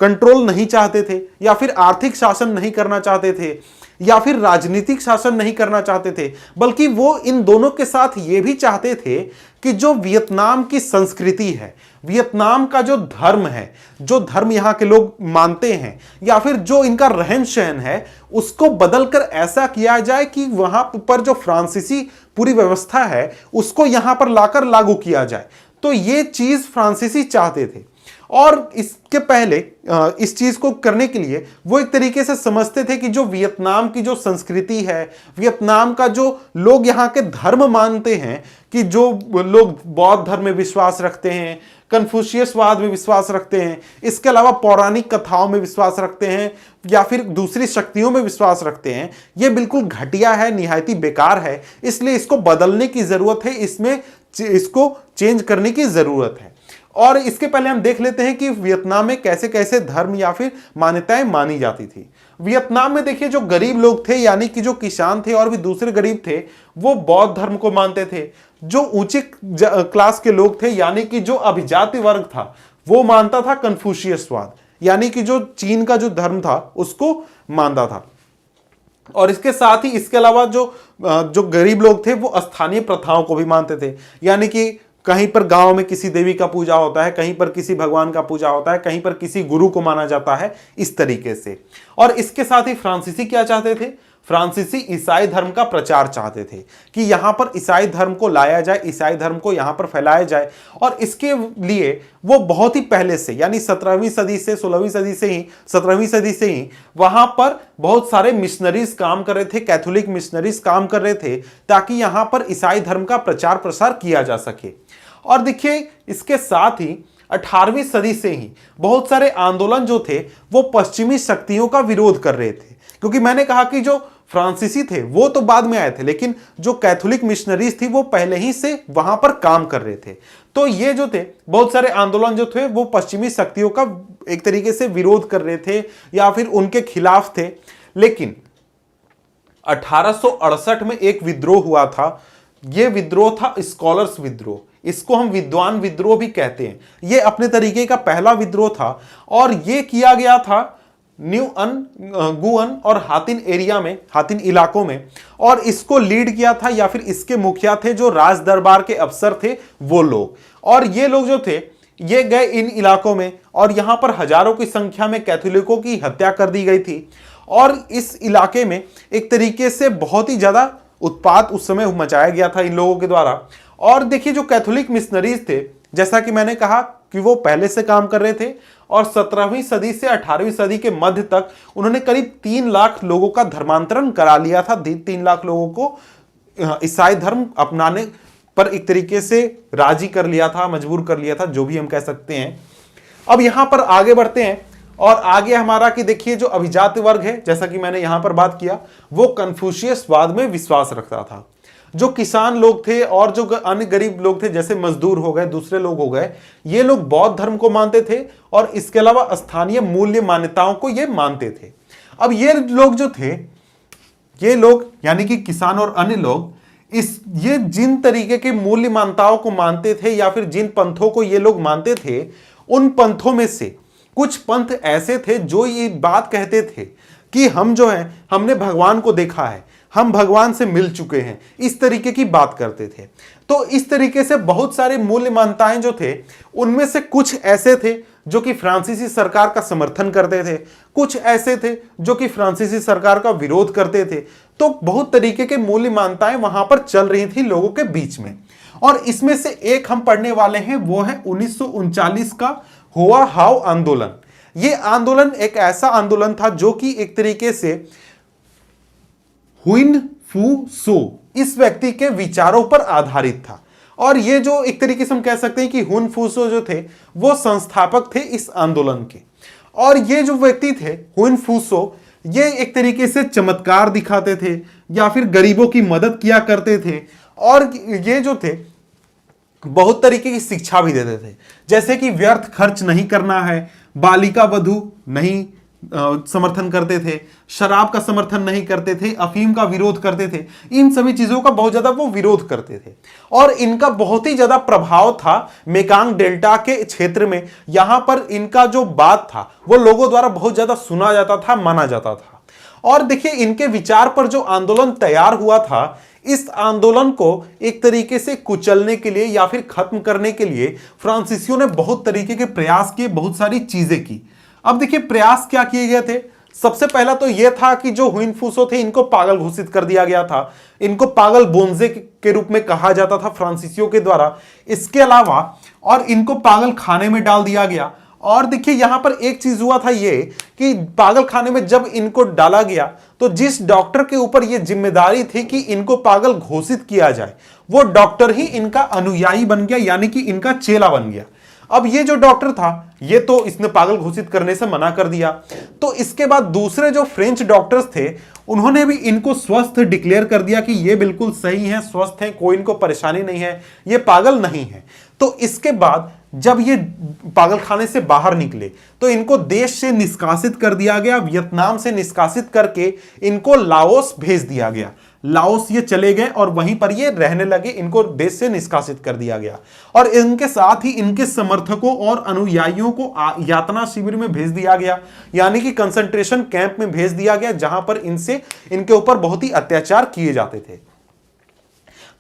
कंट्रोल नहीं चाहते थे, या फिर आर्थिक शासन नहीं करना चाहते थे, या फिर राजनीतिक शासन नहीं करना चाहते थे, बल्कि वो इन दोनों के साथ ये भी चाहते थे कि जो वियतनाम की संस्कृति है, वियतनाम का जो धर्म है, जो धर्म यहाँ के लोग मानते हैं, या फिर जो इनका रहन सहन है, उसको बदलकर ऐसा किया जाए कि वहां पर जो फ्रांसीसी पूरी व्यवस्था है उसको यहां पर लाकर लागू किया जाए। तो ये चीज फ्रांसीसी चाहते थे, और इसके पहले इस चीज को करने के लिए वो एक तरीके से समझते थे कि जो वियतनाम की जो संस्कृति है, वियतनाम का जो लोग यहाँ के धर्म मानते हैं, कि जो लोग बौद्ध धर्म में विश्वास रखते हैं, कन्फ्यूशियसवाद में विश्वास रखते हैं, इसके अलावा पौराणिक कथाओं में विश्वास रखते हैं, या फिर दूसरी शक्तियों में विश्वास रखते हैं, ये बिल्कुल घटिया है, निहायती बेकार है। इसलिए इसको बदलने की जरूरत है, इसको चेंज करने की जरूरत है। और इसके पहले हम देख लेते हैं कि वियतनाम में कैसे कैसे धर्म या फिर मान्यताएं मानी जाती थी। वियतनाम में देखिए, जो गरीब लोग थे, यानी कि जो किसान थे और भी दूसरे गरीब थे, वो बौद्ध धर्म को मानते थे। जो ऊंचे क्लास के लोग थे, यानी कि जो अभिजाति वर्ग था, वो मानता था कन्फ्यूशियसवाद, यानी कि जो चीन का जो धर्म था उसको मानता था। और इसके साथ ही इसके अलावा जो गरीब लोग थे वो स्थानीय प्रथाओं को भी मानते थे, यानी कि कहीं पर गांव में किसी देवी का पूजा होता है, कहीं पर किसी भगवान का पूजा होता है, कहीं पर किसी गुरु को माना जाता है, इस तरीके से। और इसके साथ ही फ्रांसीसी क्या चाहते थे? फ्रांसीसी ईसाई धर्म का प्रचार चाहते थे कि यहां पर ईसाई धर्म को लाया जाए, ईसाई धर्म को यहां पर फैलाया जाए। और इसके लिए वो बहुत ही पहले से, यानी 17वीं सदी से 16वीं सदी से ही 17वीं सदी से ही वहां पर बहुत सारे मिशनरीज काम कर रहे थे, कैथोलिक मिशनरीज काम कर रहे थे, ताकि यहां पर ईसाई धर्म का प्रचार प्रसार किया जा सके। और देखिए, इसके साथ ही 18वीं सदी से ही बहुत सारे आंदोलन जो थे वो पश्चिमी शक्तियों का विरोध कर रहे थे, क्योंकि मैंने कहा कि जो फ्रांसीसी थे वो तो बाद में आए थे, लेकिन जो कैथोलिक मिशनरीज थी वो पहले ही से वहां पर काम कर रहे थे। तो ये जो थे बहुत सारे आंदोलन जो थे वो पश्चिमी शक्तियों का एक तरीके से विरोध कर रहे थे या फिर उनके खिलाफ थे। लेकिन 1868 में एक विद्रोह हुआ था। यह विद्रोह था स्कॉलर्स विद्रोह, इसको हम विद्वान विद्रोह भी कहते हैं। यह अपने तरीके का पहला विद्रोह था, और यह किया गया था न्यू गुअन और हातिन एरिया में, हातिन इलाकों में। और इसको लीड किया था, या फिर इसके मुखिया थे जो राज दरबार के अफसर थे वो लोग। और ये लोग जो थे ये गए इन इलाकों में, और यहां पर हजारों की संख्या में कैथोलिकों की हत्या कर दी गई थी। और इस इलाके में एक तरीके से बहुत ही ज्यादा उत्पात उस समय मचाया गया था इन लोगों के द्वारा। और देखिए, जो कैथोलिक मिशनरीज थे, जैसा कि मैंने कहा कि वो पहले से काम कर रहे थे, और 17वीं सदी से 18वीं सदी के मध्य तक उन्होंने करीब 3 लाख लोगों का धर्मांतरण करा लिया था। 3 लाख लोगों को ईसाई धर्म अपनाने पर एक तरीके से राजी कर लिया था, मजबूर कर लिया था, जो भी हम कह सकते हैं। अब यहां पर आगे बढ़ते हैं, और आगे हमारा कि देखिए, जो अभिजात वर्ग है, जैसा कि मैंने यहां पर बात किया, वो कन्फ्यूशियसवाद में विश्वास रखता था। जो किसान लोग थे और जो अन्य गरीब लोग थे, जैसे मजदूर हो गए, दूसरे लोग हो गए, ये लोग बौद्ध धर्म को मानते थे, और इसके अलावा स्थानीय मूल्य मान्यताओं को ये मानते थे। अब ये लोग जो थे, ये लोग यानी कि किसान और अन्य लोग, ये जिन तरीके के मूल्य मान्यताओं को मानते थे, या फिर जिन पंथों को ये लोग मानते थे, उन पंथों में से कुछ पंथ ऐसे थे जो ये बात कहते थे कि हम जो है, हमने भगवान को देखा है, हम भगवान से मिल चुके हैं, इस तरीके की बात करते थे। तो इस तरीके से बहुत सारे मूल्य मान्यताएं जो थे, उनमें से कुछ ऐसे थे जो कि फ्रांसीसी सरकार का समर्थन करते थे, कुछ ऐसे थे जो कि फ्रांसीसी सरकार का विरोध करते थे। तो बहुत तरीके के मूल्य मान्यताएं वहां पर चल रही थी लोगों के बीच में। और इसमें से एक हम पढ़ने वाले हैं, वो है 1939 का हुआ हाउ आंदोलन। यह आंदोलन एक ऐसा आंदोलन था जो कि एक तरीके से हुइन फू सो इस व्यक्ति के विचारों पर आधारित था। और ये जो एक तरीके से हम कह सकते हैं कि हुइन फू सो जो थे वो संस्थापक थे इस आंदोलन के। और ये जो व्यक्ति थे हुइन फू सो, ये एक तरीके से चमत्कार दिखाते थे या फिर गरीबों की मदद किया करते थे। और ये जो थे बहुत तरीके की शिक्षा भी देते थे, जैसे कि व्यर्थ खर्च नहीं करना है, बालिका वधू नहीं समर्थन करते थे, शराब का समर्थन नहीं करते थे, अफीम का विरोध करते थे, इन सभी चीजों का बहुत ज्यादा वो विरोध करते थे। और इनका बहुत ही ज्यादा प्रभाव था मेकांग डेल्टा के क्षेत्र में। यहां पर इनका जो बात था वो लोगों द्वारा बहुत ज्यादा सुना जाता था, माना जाता था। और देखिए, इनके विचार पर जो आंदोलन तैयार हुआ था, इस आंदोलन को एक तरीके से कुचलने के लिए या फिर खत्म करने के लिए फ्रांसीसियों ने बहुत तरीके के प्रयास किए, बहुत सारी चीजें की। अब देखिए, प्रयास क्या किए गए थे। सबसे पहला तो यह था कि जो हुइन फूसो थे, इनको पागल घोषित कर दिया गया था। इनको पागल बोंजे के रूप में कहा जाता था फ्रांसीसियों के द्वारा। इसके अलावा और इनको पागल खाने में डाल दिया गया। और देखिए, यहां पर एक चीज हुआ था ये कि पागल खाने में जब इनको डाला गया तो जिस डॉक्टर के ऊपर यह जिम्मेदारी थी कि इनको पागल घोषित किया जाए, वो डॉक्टर ही इनका अनुयायी बन गया, यानी कि इनका चेला बन गया। अब ये जो डॉक्टर था, ये तो इसने पागल घोषित करने से मना कर दिया। तो इसके बाद दूसरे जो फ्रेंच डॉक्टर्स थे, उन्होंने भी इनको स्वस्थ डिक्लेयर कर दिया कि ये बिल्कुल सही है, स्वस्थ है, कोई इनको परेशानी नहीं है, ये पागल नहीं है। तो इसके बाद जब ये पागल खाने से बाहर निकले तो इनको देश से निष्कासित कर दिया गया। वियतनाम से निष्कासित करके इनको लाओस भेज दिया गया। लाओस ये चले गए और वहीं पर ये रहने लगे। इनको देश से निष्कासित कर दिया गया और इनके साथ ही इनके समर्थकों और अनुयायियों को यातना शिविर में भेज दिया गया, यानी कि कंसंट्रेशन कैंप में भेज दिया गया, जहां पर इनके ऊपर बहुत ही अत्याचार किए जाते थे।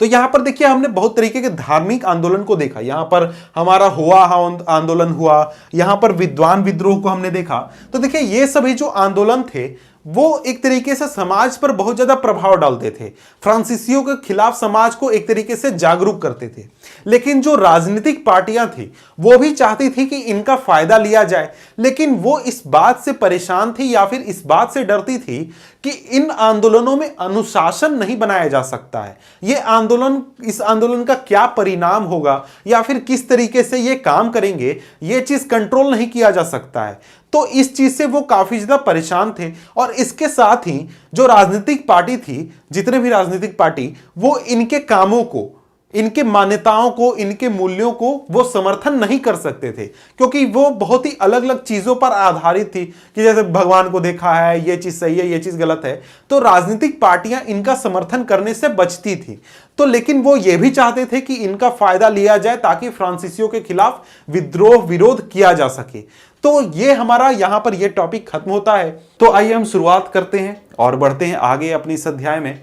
तो यहां पर देखिए, हमने बहुत तरीके के धार्मिक आंदोलन को देखा। यहां पर हमारा हुआ आंदोलन हुआ, यहां पर विद्वान विद्रोह को हमने देखा। तो देखिए, ये सभी जो आंदोलन थे वो एक तरीके से समाज पर बहुत ज्यादा प्रभाव डालते थे। फ्रांसीसियों के खिलाफ समाज को एक तरीके से जागरूक करते थे। लेकिन जो राजनीतिक पार्टियां थी वो भी चाहती थी कि इनका फायदा लिया जाए, लेकिन वो इस बात से परेशान थी या फिर इस बात से डरती थी कि इन आंदोलनों में अनुशासन नहीं बनाया जा सकता है। इस आंदोलन का क्या परिणाम होगा या फिर किस तरीके से ये काम करेंगे, ये चीज कंट्रोल नहीं किया जा सकता है। तो इस चीज से वो काफी ज्यादा परेशान थे। और इसके साथ ही जो राजनीतिक पार्टी थी, जितने भी राजनीतिक पार्टी, वो इनके कामों को, इनके मान्यताओं को, इनके मूल्यों को वो समर्थन नहीं कर सकते थे, क्योंकि वो बहुत ही अलग अलग चीजों पर आधारित थी कि जैसे भगवान को देखा है, ये चीज सही है, ये चीज गलत है। तो राजनीतिक पार्टियां इनका समर्थन करने से बचती थी। तो लेकिन वो ये भी चाहते थे कि इनका फायदा लिया जाए ताकि फ्रांसीसियों के खिलाफ विद्रोह विरोध किया जा सके। तो ये हमारा यहां पर ये टॉपिक खत्म होता है। तो आइए हम शुरुआत करते हैं और बढ़ते हैं आगे अपनी इस अध्याय में।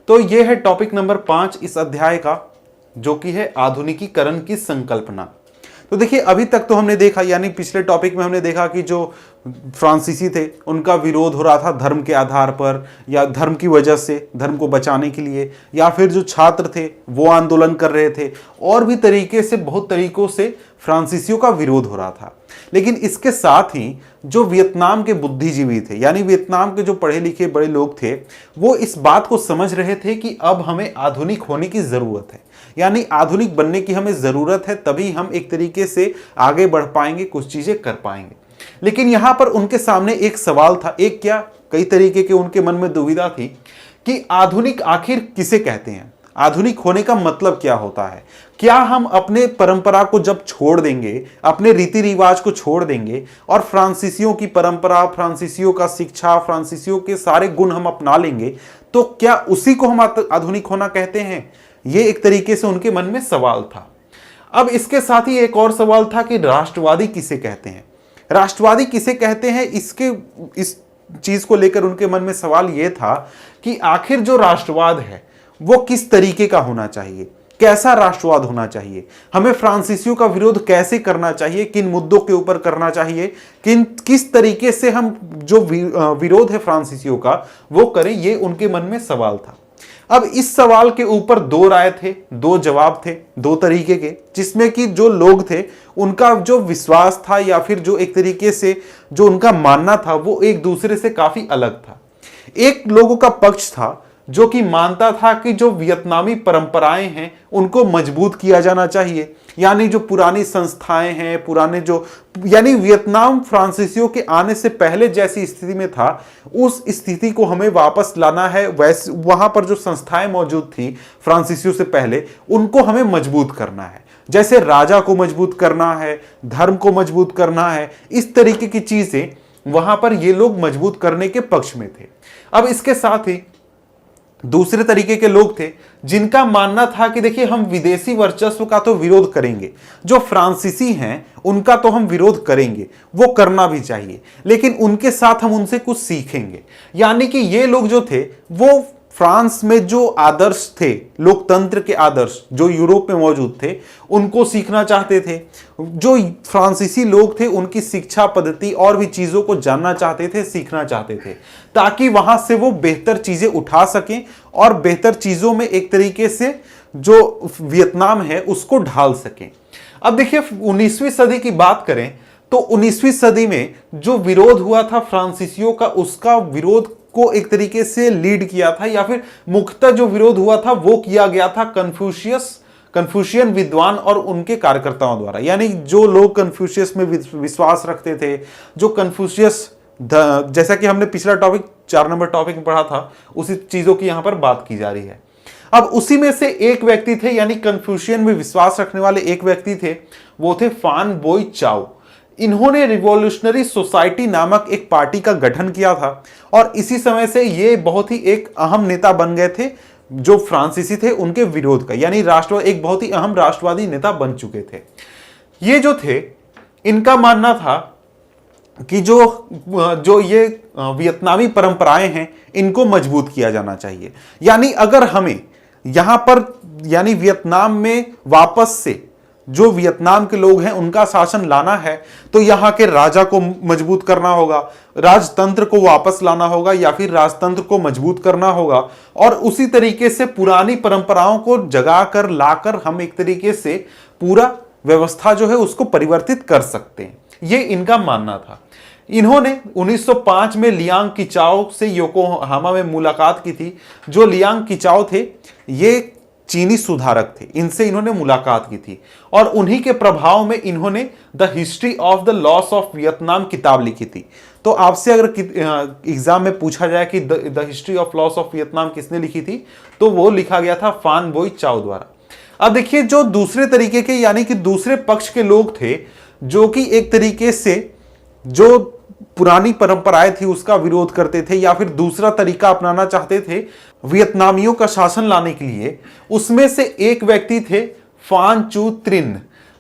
तो ये है टॉपिक नंबर 5 इस अध्याय का, जो कि है आधुनिकीकरण की संकल्पना। तो देखिए, अभी तक तो हमने देखा, यानी पिछले टॉपिक में हमने देखा कि जो फ्रांसीसी थे उनका विरोध हो रहा था धर्म के आधार पर, या धर्म की वजह से, धर्म को बचाने के लिए, या फिर जो छात्र थे वो आंदोलन कर रहे थे, और भी तरीके से, बहुत तरीकों से फ्रांसीसियों का विरोध हो रहा था। लेकिन इसके साथ ही जो वियतनाम के बुद्धिजीवी थे, यानी वियतनाम के जो पढ़े लिखे बड़े लोग थे, वो इस बात को समझ रहे थे कि अब हमें आधुनिक होने की जरूरत है, यानी आधुनिक बनने की हमें जरूरत है, तभी हम एक तरीके से आगे बढ़ पाएंगे, कुछ चीजें कर पाएंगे। लेकिन यहां पर उनके सामने एक सवाल था, एक क्या, कई तरीके के उनके मन में दुविधा थी कि आधुनिक आखिर किसे कहते हैं, आधुनिक होने का मतलब क्या होता है। क्या हम अपने परंपरा को जब छोड़ देंगे, अपने रीति रिवाज को छोड़ देंगे और फ्रांसीसियों की परंपरा, फ्रांसीसियों का शिक्षा, फ्रांसीसियों के सारे गुण हम अपना लेंगे, तो क्या उसी को हम आधुनिक होना कहते हैं? ये एक तरीके से उनके मन में सवाल था। अब इसके साथ ही एक और सवाल था कि राष्ट्रवादी किसे कहते हैं, राष्ट्रवादी किसे कहते हैं। इस चीज को लेकर उनके मन में सवाल यह था कि आखिर जो राष्ट्रवाद है वो किस तरीके का होना चाहिए, कैसा राष्ट्रवाद होना चाहिए, हमें फ्रांसीसियों का विरोध कैसे करना चाहिए, किन मुद्दों के ऊपर करना चाहिए, किस तरीके से हम जो विरोध है फ्रांसीसियों का वो करें, ये उनके मन में सवाल था। अब इस सवाल के ऊपर दो राय थे, दो जवाब थे, दो तरीके के, जिसमें कि जो लोग थे उनका जो विश्वास था या फिर जो एक तरीके से जो उनका मानना था वो एक दूसरे से काफी अलग था। एक लोगों का पक्ष था जो कि मानता था कि जो वियतनामी परंपराएं हैं उनको मजबूत किया जाना चाहिए, यानी जो पुरानी संस्थाएं हैं, पुराने जो, यानी वियतनाम फ्रांसीसियों के आने से पहले जैसी स्थिति में था उस स्थिति को हमें वापस लाना है। वैसे वहां पर जो संस्थाएं मौजूद थी फ्रांसीसियों से पहले, उनको हमें मजबूत करना है, जैसे राजा को मजबूत करना है, धर्म को मजबूत करना है, इस तरीके की चीजें वहां पर ये लोग मजबूत करने के पक्ष में थे। अब इसके साथ ही दूसरे तरीके के लोग थे जिनका मानना था कि देखिए हम विदेशी वर्चस्व का तो विरोध करेंगे, जो फ्रांसीसी हैं उनका तो हम विरोध करेंगे, वो करना भी चाहिए, लेकिन उनके साथ हम उनसे कुछ सीखेंगे। यानी कि ये लोग जो थे वो फ्रांस में जो आदर्श थे, लोकतंत्र के आदर्श जो यूरोप में मौजूद थे, उनको सीखना चाहते थे। जो फ्रांसीसी लोग थे उनकी शिक्षा पद्धति और भी चीज़ों को जानना चाहते थे, सीखना चाहते थे, ताकि वहां से वो बेहतर चीज़ें उठा सकें और बेहतर चीज़ों में एक तरीके से जो वियतनाम है उसको ढाल सकें। अब देखिए 19वीं सदी की बात करें तो 19वीं सदी में जो विरोध हुआ था फ्रांसीसियों का, उसका विरोध को एक तरीके से लीड किया था, या फिर मुख्यतः जो विरोध हुआ था वो किया गया था कन्फ्यूशियन विद्वान और उनके कार्यकर्ताओं द्वारा। यानी जो लोग कन्फ्यूशियस में विश्वास रखते थे, जो कन्फ्यूशियस जैसा कि हमने पिछला टॉपिक 4 नंबर टॉपिक में पढ़ा था, उसी चीजों की यहां पर बात की जा रही है। अब उसी में से एक व्यक्ति थे, यानी कन्फ्यूशियन में विश्वास रखने वाले एक व्यक्ति थे, वो थे फान बोई चाओ। इन्होंने रिवॉल्यूशनरी सोसाइटी नामक एक पार्टी का गठन किया था और इसी समय से ये बहुत ही एक अहम नेता बन गए थे जो फ्रांसीसी थे उनके विरोध का, यानी राष्ट्रवादी, एक बहुत ही अहम राष्ट्रवादी नेता बन चुके थे। ये जो थे इनका मानना था कि जो ये वियतनामी परंपराएं हैं इनको मजबूत किया जाना चाहिए। यानी अगर हमें यहां पर यानी वियतनाम में वापस से जो वियतनाम के लोग हैं उनका शासन लाना है तो यहाँ के राजा को मजबूत करना होगा, राजतंत्र को वापस लाना होगा या फिर राजतंत्र को मजबूत करना होगा, और उसी तरीके से पुरानी परंपराओं को जगा कर लाकर हम एक तरीके से पूरा व्यवस्था जो है उसको परिवर्तित कर सकते हैं। ये इनका मानना था। इन्होंने 1905 में लियांग किचाओ से योकोहामा में मुलाकात की थी। जो लियांग किचाओ थे ये चीनी सुधारक थे, इनसे इन्होंने मुलाकात की थी और उन्हीं के प्रभाव में इन्होंने the history of the loss of Vietnam किताब लिखी थी। तो आपसे अगर एग्जाम में पूछा जाए कि the history of loss of Vietnam किसने लिखी थी, तो वो लिखा गया था फान बोई चाओ द्वारा। अब देखिए जो दूसरे तरीके के यानी कि दूसरे पक्ष के लोग थे जो कि एक तरीके से जो पुरानी परंपराएं थी उसका विरोध करते थे या फिर दूसरा तरीका अपनाना चाहते थे वियतनामियों का शासन लाने के लिए, उसमें से एक व्यक्ति थे फान चू त्रिन।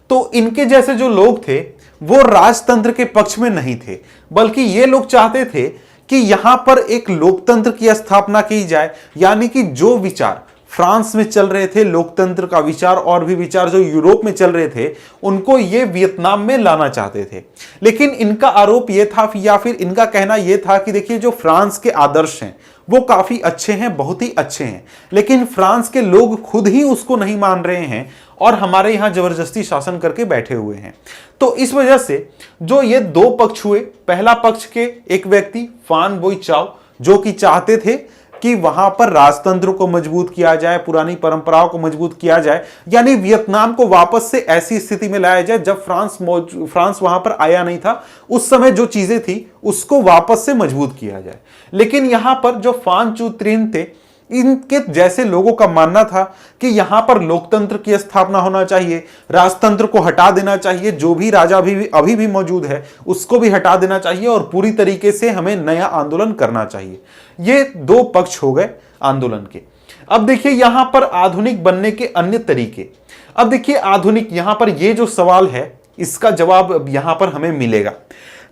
तो इनके जैसे जो लोग थे वो राजतंत्र के पक्ष में नहीं थे, बल्कि ये लोग चाहते थे कि यहां पर एक लोकतंत्र की स्थापना की जाए। यानी कि जो विचार फ्रांस में चल रहे थे, लोकतंत्र का विचार और भी विचार जो यूरोप में चल रहे थे, उनको ये वियतनाम में लाना चाहते थे। लेकिन इनका आरोप ये था या फिर इनका कहना यह था कि देखिए जो फ्रांस के आदर्श हैं वो काफी अच्छे हैं, बहुत ही अच्छे हैं, लेकिन फ्रांस के लोग खुद ही उसको नहीं मान रहे हैं और हमारे यहां जबरदस्ती शासन करके बैठे हुए हैं। तो इस वजह से जो ये दो पक्ष हुए, पहला पक्ष के एक व्यक्ति फान बोई चाओ जो कि चाहते थे कि वहां पर राजतंत्र को मजबूत किया जाए, पुरानी परंपराओं को मजबूत किया जाए, यानी वियतनाम को वापस से ऐसी स्थिति में लाया जाए जब फ्रांस वहां पर आया नहीं था, उस समय जो चीजें थी उसको वापस से मजबूत किया जाए। लेकिन यहां पर जो फान चू त्रिन थे, इनके जैसे लोगों का मानना था कि यहां पर लोकतंत्र की स्थापना होना चाहिए, राजतंत्र को हटा देना चाहिए, जो भी राजा अभी भी मौजूद है उसको भी हटा देना चाहिए और पूरी तरीके से हमें नया आंदोलन करना चाहिए। ये दो पक्ष हो गए आंदोलन के। अब देखिए यहां पर आधुनिक बनने के अन्य तरीके। अब देखिए आधुनिक, यहां पर ये जो सवाल है इसका जवाब अब यहां पर हमें मिलेगा।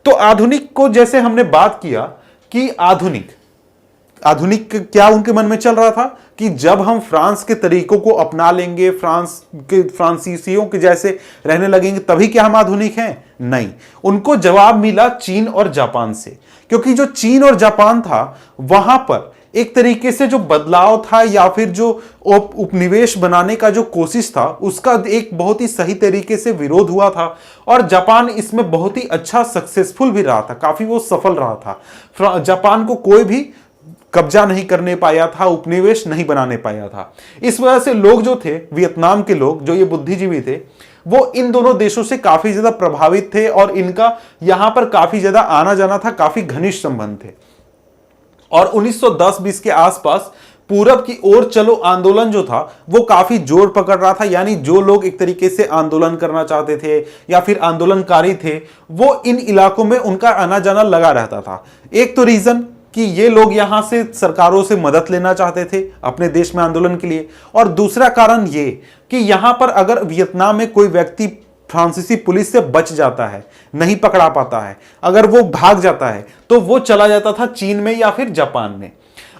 तो आधुनिक को जैसे हमने बात किया कि आधुनिक क्या उनके मन में चल रहा था कि जब हम फ्रांस के तरीकों को अपना लेंगे, फ्रांसीसियों के जैसे रहने लगेंगे, तभी क्या हम आधुनिक हैं? नहीं, उनको जवाब मिला चीन और जापान से, क्योंकि जो चीन और जापान था वहां पर एक तरीके से जो बदलाव था या फिर जो उपनिवेश बनाने का जो कोशिश था उसका एक बहुत ही सही तरीके से विरोध हुआ था और जापान इसमें बहुत ही अच्छा सक्सेसफुल भी रहा था, काफी वो सफल रहा था। जापान को कोई भी कब्जा नहीं करने पाया था, उपनिवेश नहीं बनाने पाया था। इस वजह से लोग जो थे, वियतनाम के लोग जो ये बुद्धिजीवी थे, वो इन दोनों देशों से काफी ज्यादा प्रभावित थे और इनका यहां पर काफी ज्यादा आना जाना था, काफी घनिष्ठ संबंध थे। और 1910-20 के आसपास पूरब की ओर चलो आंदोलन जो था वो काफी जोर पकड़ रहा था, यानी जो लोग एक तरीके से आंदोलन करना चाहते थे या फिर आंदोलनकारी थे वो इन इलाकों में उनका आना जाना लगा रहता था। एक तो रीजन कि ये लोग यहां से सरकारों से मदद लेना चाहते थे अपने देश में आंदोलन के लिए, और दूसरा कारण ये कि यहां पर अगर वियतनाम में कोई व्यक्ति फ्रांसीसी पुलिस से बच जाता है, नहीं पकड़ा पाता है, अगर वो भाग जाता है तो वो चला जाता था चीन में या फिर जापान में।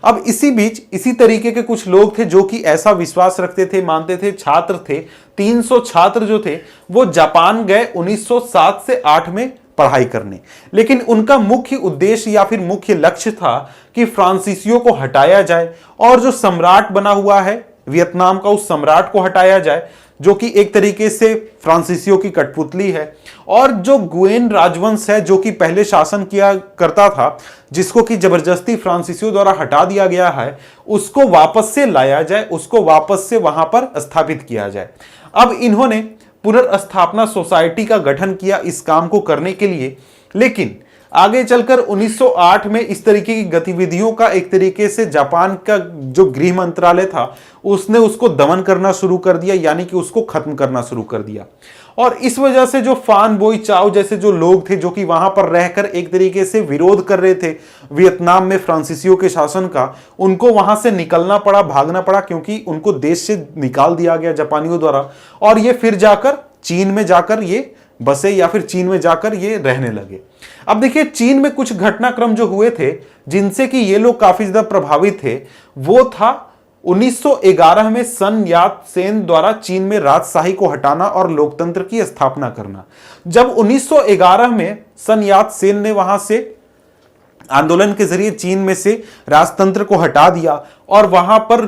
अब इसी बीच इसी तरीके के कुछ लोग थे जो कि ऐसा विश्वास रखते थे, मानते थे, छात्र थे, 300 छात्र जो थे वो जापान गए 1907 से 8 में पढ़ाई करने, लेकिन उनका मुख्य उद्देश्य या फिर मुख्य लक्ष्य था कि फ्रांसीसियों को हटाया जाए और जो सम्राट बना हुआ है वियतनाम का उस सम्राट को हटाया जाए जो कि एक तरीके से फ्रांसीसियों की कठपुतली है, और जो गुयेन राजवंश है जो कि पहले शासन किया करता था जिसको कि जबरदस्ती फ्रांसीसियों द्वारा हटा दिया गया है उसको वापस से लाया जाए, उसको वापस से वहां पर स्थापित किया जाए। अब इन्होंने पुनर्स्थापना सोसाइटी का गठन किया इस काम को करने के लिए, लेकिन आगे चलकर 1908 में इस तरीके की गतिविधियों का एक तरीके से जापान का जो गृह मंत्रालय था उसने उसको दमन करना शुरू कर दिया, यानी कि उसको खत्म करना शुरू कर दिया। और इस वजह से जो फान बोई चाओ जैसे जो लोग थे जो कि वहां पर रहकर एक तरीके से विरोध कर रहे थे वियतनाम में फ्रांसीसियों के शासन का, उनको वहां से निकलना पड़ा, भागना पड़ा, क्योंकि उनको देश से निकाल दिया गया जापानियों द्वारा, और ये फिर जाकर चीन में जाकर ये बसे या फिर चीन में जाकर ये रहने लगे। अब देखिए चीन में कुछ घटनाक्रम जो हुए थे जिनसे कि ये लोग काफी ज्यादा प्रभावित थे, वो था 1911 में सन यात सेन द्वारा चीन में राजशाही को हटाना और लोकतंत्र की स्थापना करना। जब 1911 में सन यात सेन ने वहां से आंदोलन के जरिए चीन में से राजतंत्र को हटा दिया और वहां पर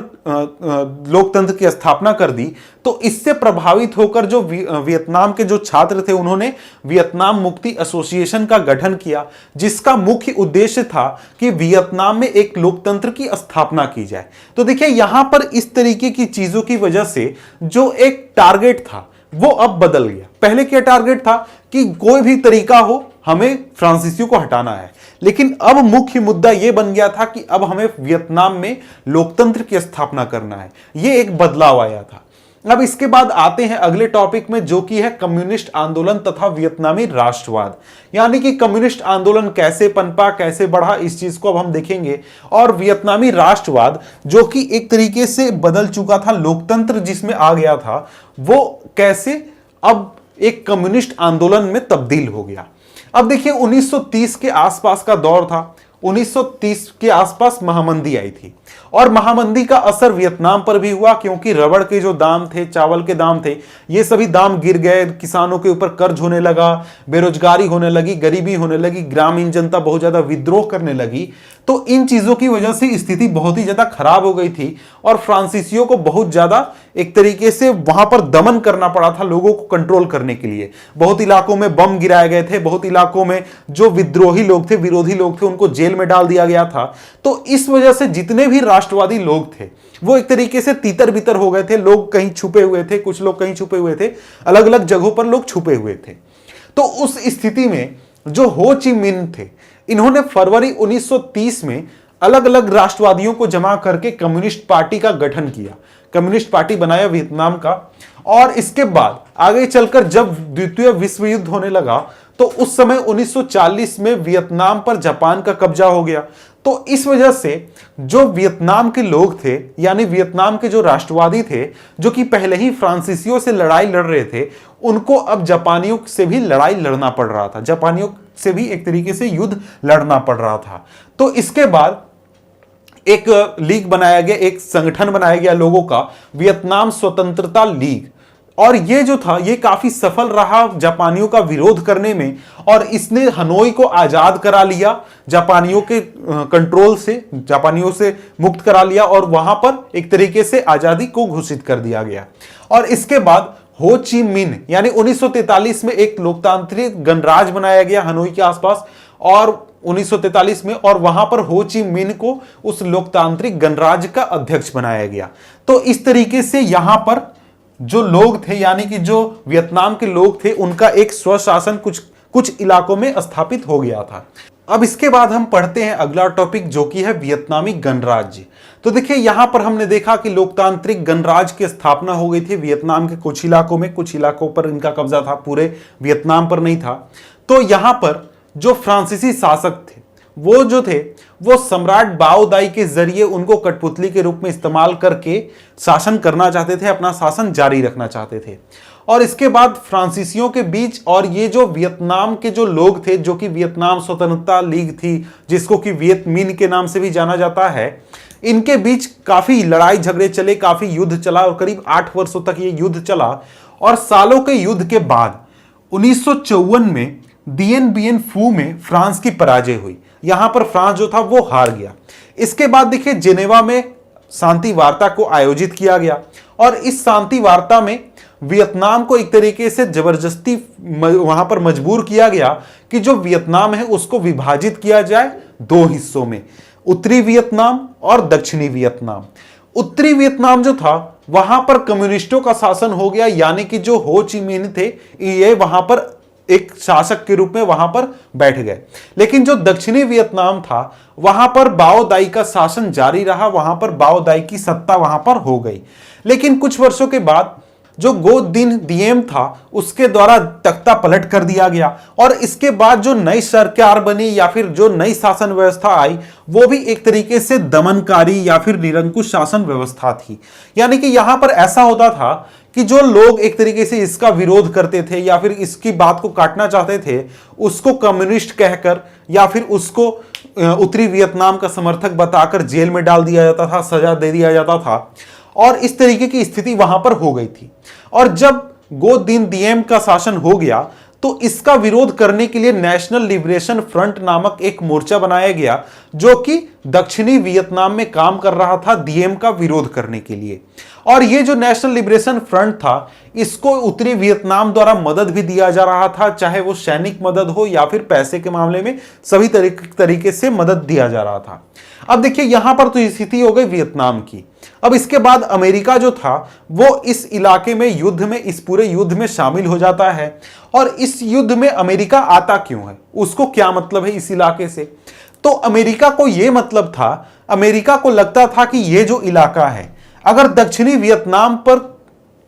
लोकतंत्र की स्थापना कर दी, तो इससे प्रभावित होकर जो वियतनाम के जो छात्र थे उन्होंने वियतनाम मुक्ति एसोसिएशन का गठन किया, जिसका मुख्य उद्देश्य था कि वियतनाम में एक लोकतंत्र की स्थापना की जाए। तो देखिए यहां पर इस तरीके की चीजों की वजह से जो एक टारगेट था वो अब बदल गया। पहले क्या टारगेट था कि कोई भी तरीका हो हमें फ्रांसीसियों को हटाना है, लेकिन अब मुख्य मुद्दा यह बन गया था कि अब हमें वियतनाम में लोकतंत्र की स्थापना करना है। यह एक बदलाव आया था। अब इसके बाद आते हैं अगले टॉपिक में जो कि है कम्युनिस्ट आंदोलन तथा वियतनामी राष्ट्रवाद, यानी कि कम्युनिस्ट आंदोलन कैसे पनपा, कैसे बढ़ा, इस चीज को अब हम देखेंगे। और वियतनामी राष्ट्रवाद जो कि एक तरीके से बदल चुका था, लोकतंत्र जिसमें आ गया था, वो कैसे अब एक कम्युनिस्ट आंदोलन में तब्दील हो गया। अब देखिए 1930 के आसपास का दौर था। 1930 के आसपास महामंदी आई थी और महामंदी का असर वियतनाम पर भी हुआ, क्योंकि रबड़ के जो दाम थे, चावल के दाम थे, ये सभी दाम गिर गए, किसानों के ऊपर कर्ज होने लगा, बेरोजगारी होने लगी, गरीबी होने लगी, ग्रामीण जनता बहुत ज्यादा विद्रोह करने लगी। तो इन चीजों की वजह से स्थिति बहुत ही ज्यादा खराब हो गई थी और फ्रांसीसियों को बहुत ज्यादा एक तरीके से वहां पर दमन करना पड़ा था लोगों को कंट्रोल करने के लिए। बहुत इलाकों में बम गिराए गए थे, बहुत इलाकों में जो विद्रोही लोग थे, विरोधी लोग थे, उनको जेल में डाल दिया गया था। तो इस वजह से जितने भी राष्ट्रवादी लोग थे वो एक तरीके से तितर बितर हो गए थे। लोग कहीं छुपे हुए थे, कुछ लोग कहीं छुपे हुए थे, अलग अलग जगहों पर लोग छुपे हुए थे। तो उस स्थिति में जो हो ची मिन्ह थे, इन्होंने फरवरी 1930 में अलग अलग राष्ट्रवादियों को जमा करके कम्युनिस्ट पार्टी का गठन किया, कम्युनिस्ट पार्टी बनाया वियतनाम का। और इसके बाद आगे चलकर जब द्वितीय विश्व युद्ध होने लगा तो उस समय 1940 में वियतनाम पर जापान का कब्जा हो गया। तो इस वजह से जो वियतनाम के लोग थे, यानी वियतनाम के जो राष्ट्रवादी थे, जो कि पहले ही फ्रांसीसियों से लड़ाई लड़ रहे थे, उनको अब जापानियों से भी लड़ाई लड़ना पड़ रहा था, जापानियों से भी एक तरीके से युद्ध लड़ना पड़ रहा था। तो इसके बाद एक लीग बनाया गया, एक संगठन बनाया गया लोगों का, वियतनाम स्वतंत्रता लीग। और ये जो था ये काफी सफल रहा जापानियों का विरोध करने में, और इसने हनोई को आजाद करा लिया, जापानियों के कंट्रोल से, जापानियों से मुक्त करा लिया और वहां पर एक तरीके से आजादी को घोषित कर दिया गया। और इसके बाद हो ची मिन्ह यानी 1943 में एक लोकतांत्रिक गणराज्य बनाया गया हनोई के आसपास, और 1943 में, और वहां पर हो ची मिन्ह को उस लोकतांत्रिक गणराज्य का अध्यक्ष बनाया गया। तो इस तरीके से यहां पर जो लोग थे, यानी कि जो वियतनाम के लोग थे, उनका एक स्वशासन कुछ इलाकों में स्थापित हो गया था। अब इसके बाद हम पढ़ते हैं अगला टॉपिक जो कि है वियतनामी गणराज्य। तो देखिए यहां पर हमने देखा कि लोकतांत्रिक गणराज्य की स्थापना हो गई थी वियतनाम के कुछ इलाकों में, कुछ इलाकों पर इनका कब्जा था, पूरे वियतनाम पर नहीं था। तो यहां पर जो फ्रांसीसी शासक थे वो जो थे वो सम्राट बाओ दाई के जरिए उनको कठपुतली के रूप में इस्तेमाल करके शासन करना चाहते थे, अपना शासन जारी रखना चाहते थे। और इसके बाद फ्रांसीसियों के बीच और ये जो वियतनाम के जो लोग थे, जो कि वियतनाम स्वतंत्रता लीग थी जिसको कि वियत मिन के नाम से भी जाना जाता है, इनके बीच काफी लड़ाई झगड़े चले, काफी युद्ध चला और करीब 8 वर्षों तक ये युद्ध चला। और सालों के युद्ध के बाद 1954 में दिएन बिएन फू में फ्रांस की पराजय हुई। यहां पर फ्रांस जो था वो हार गया। इसके बाद देखिए जेनेवा में शांति वार्ता को आयोजित किया गया और इस शांति वार्ता में वियतनाम को एक तरीके से जबरदस्ती वहां पर मजबूर किया गया कि जो वियतनाम है उसको विभाजित किया जाए 2 हिस्सों में, उत्तरी वियतनाम और दक्षिणी वियतनाम। उत्तरी वियतनाम जो था वहां पर कम्युनिस्टों का शासन हो गया, यानी कि जो हो ची मिन्ह थे ये वहां पर एक शासक के रूप में वहां पर बैठ गए। लेकिन जो दक्षिणी वियतनाम था वहां पर बाओ दाई का शासन जारी रहा, वहां पर बाओ दाई की सत्ता वहां पर हो गई। लेकिन कुछ वर्षों के बाद जो गो दिन दिएम था उसके द्वारा तख्ता पलट कर दिया गया और इसके बाद जो नई सरकार बनी या फिर जो नई शासन व्यवस्था आई वो भी एक तरीके से दमनकारी या फिर निरंकुश शासन व्यवस्था थी। यानी कि यहां पर ऐसा होता था कि जो लोग एक तरीके से इसका विरोध करते थे या फिर इसकी बात को काटना चाहते थे उसको कम्युनिस्ट कहकर या फिर उसको उत्तरी वियतनाम का समर्थक बताकर जेल में डाल दिया जाता था, सजा दे दिया जाता था और इस तरीके की स्थिति वहां पर हो गई थी। और जब गो दिन दिएम का शासन हो गया तो इसका विरोध करने के लिए नेशनल लिबरेशन फ्रंट नामक एक मोर्चा बनाया गया जो कि दक्षिणी वियतनाम में काम कर रहा था दिएम का विरोध करने के लिए। और ये जो नेशनल लिबरेशन फ्रंट था इसको उत्तरी वियतनाम द्वारा मदद भी दिया जा रहा था, चाहे वो सैनिक मदद हो या फिर पैसे के मामले में, सभी तरीके से मदद दिया जा रहा था। अब देखिए यहां पर तो स्थिति हो गई वियतनाम की। अब इसके बाद अमेरिका जो था वो इस इलाके में युद्ध में, इस पूरे युद्ध में शामिल हो जाता है। और इस युद्ध में अमेरिका आता क्यों है, उसको क्या मतलब है इस इलाके से? तो अमेरिका को यह मतलब था, अमेरिका को लगता था कि यह जो इलाका है अगर दक्षिणी वियतनाम पर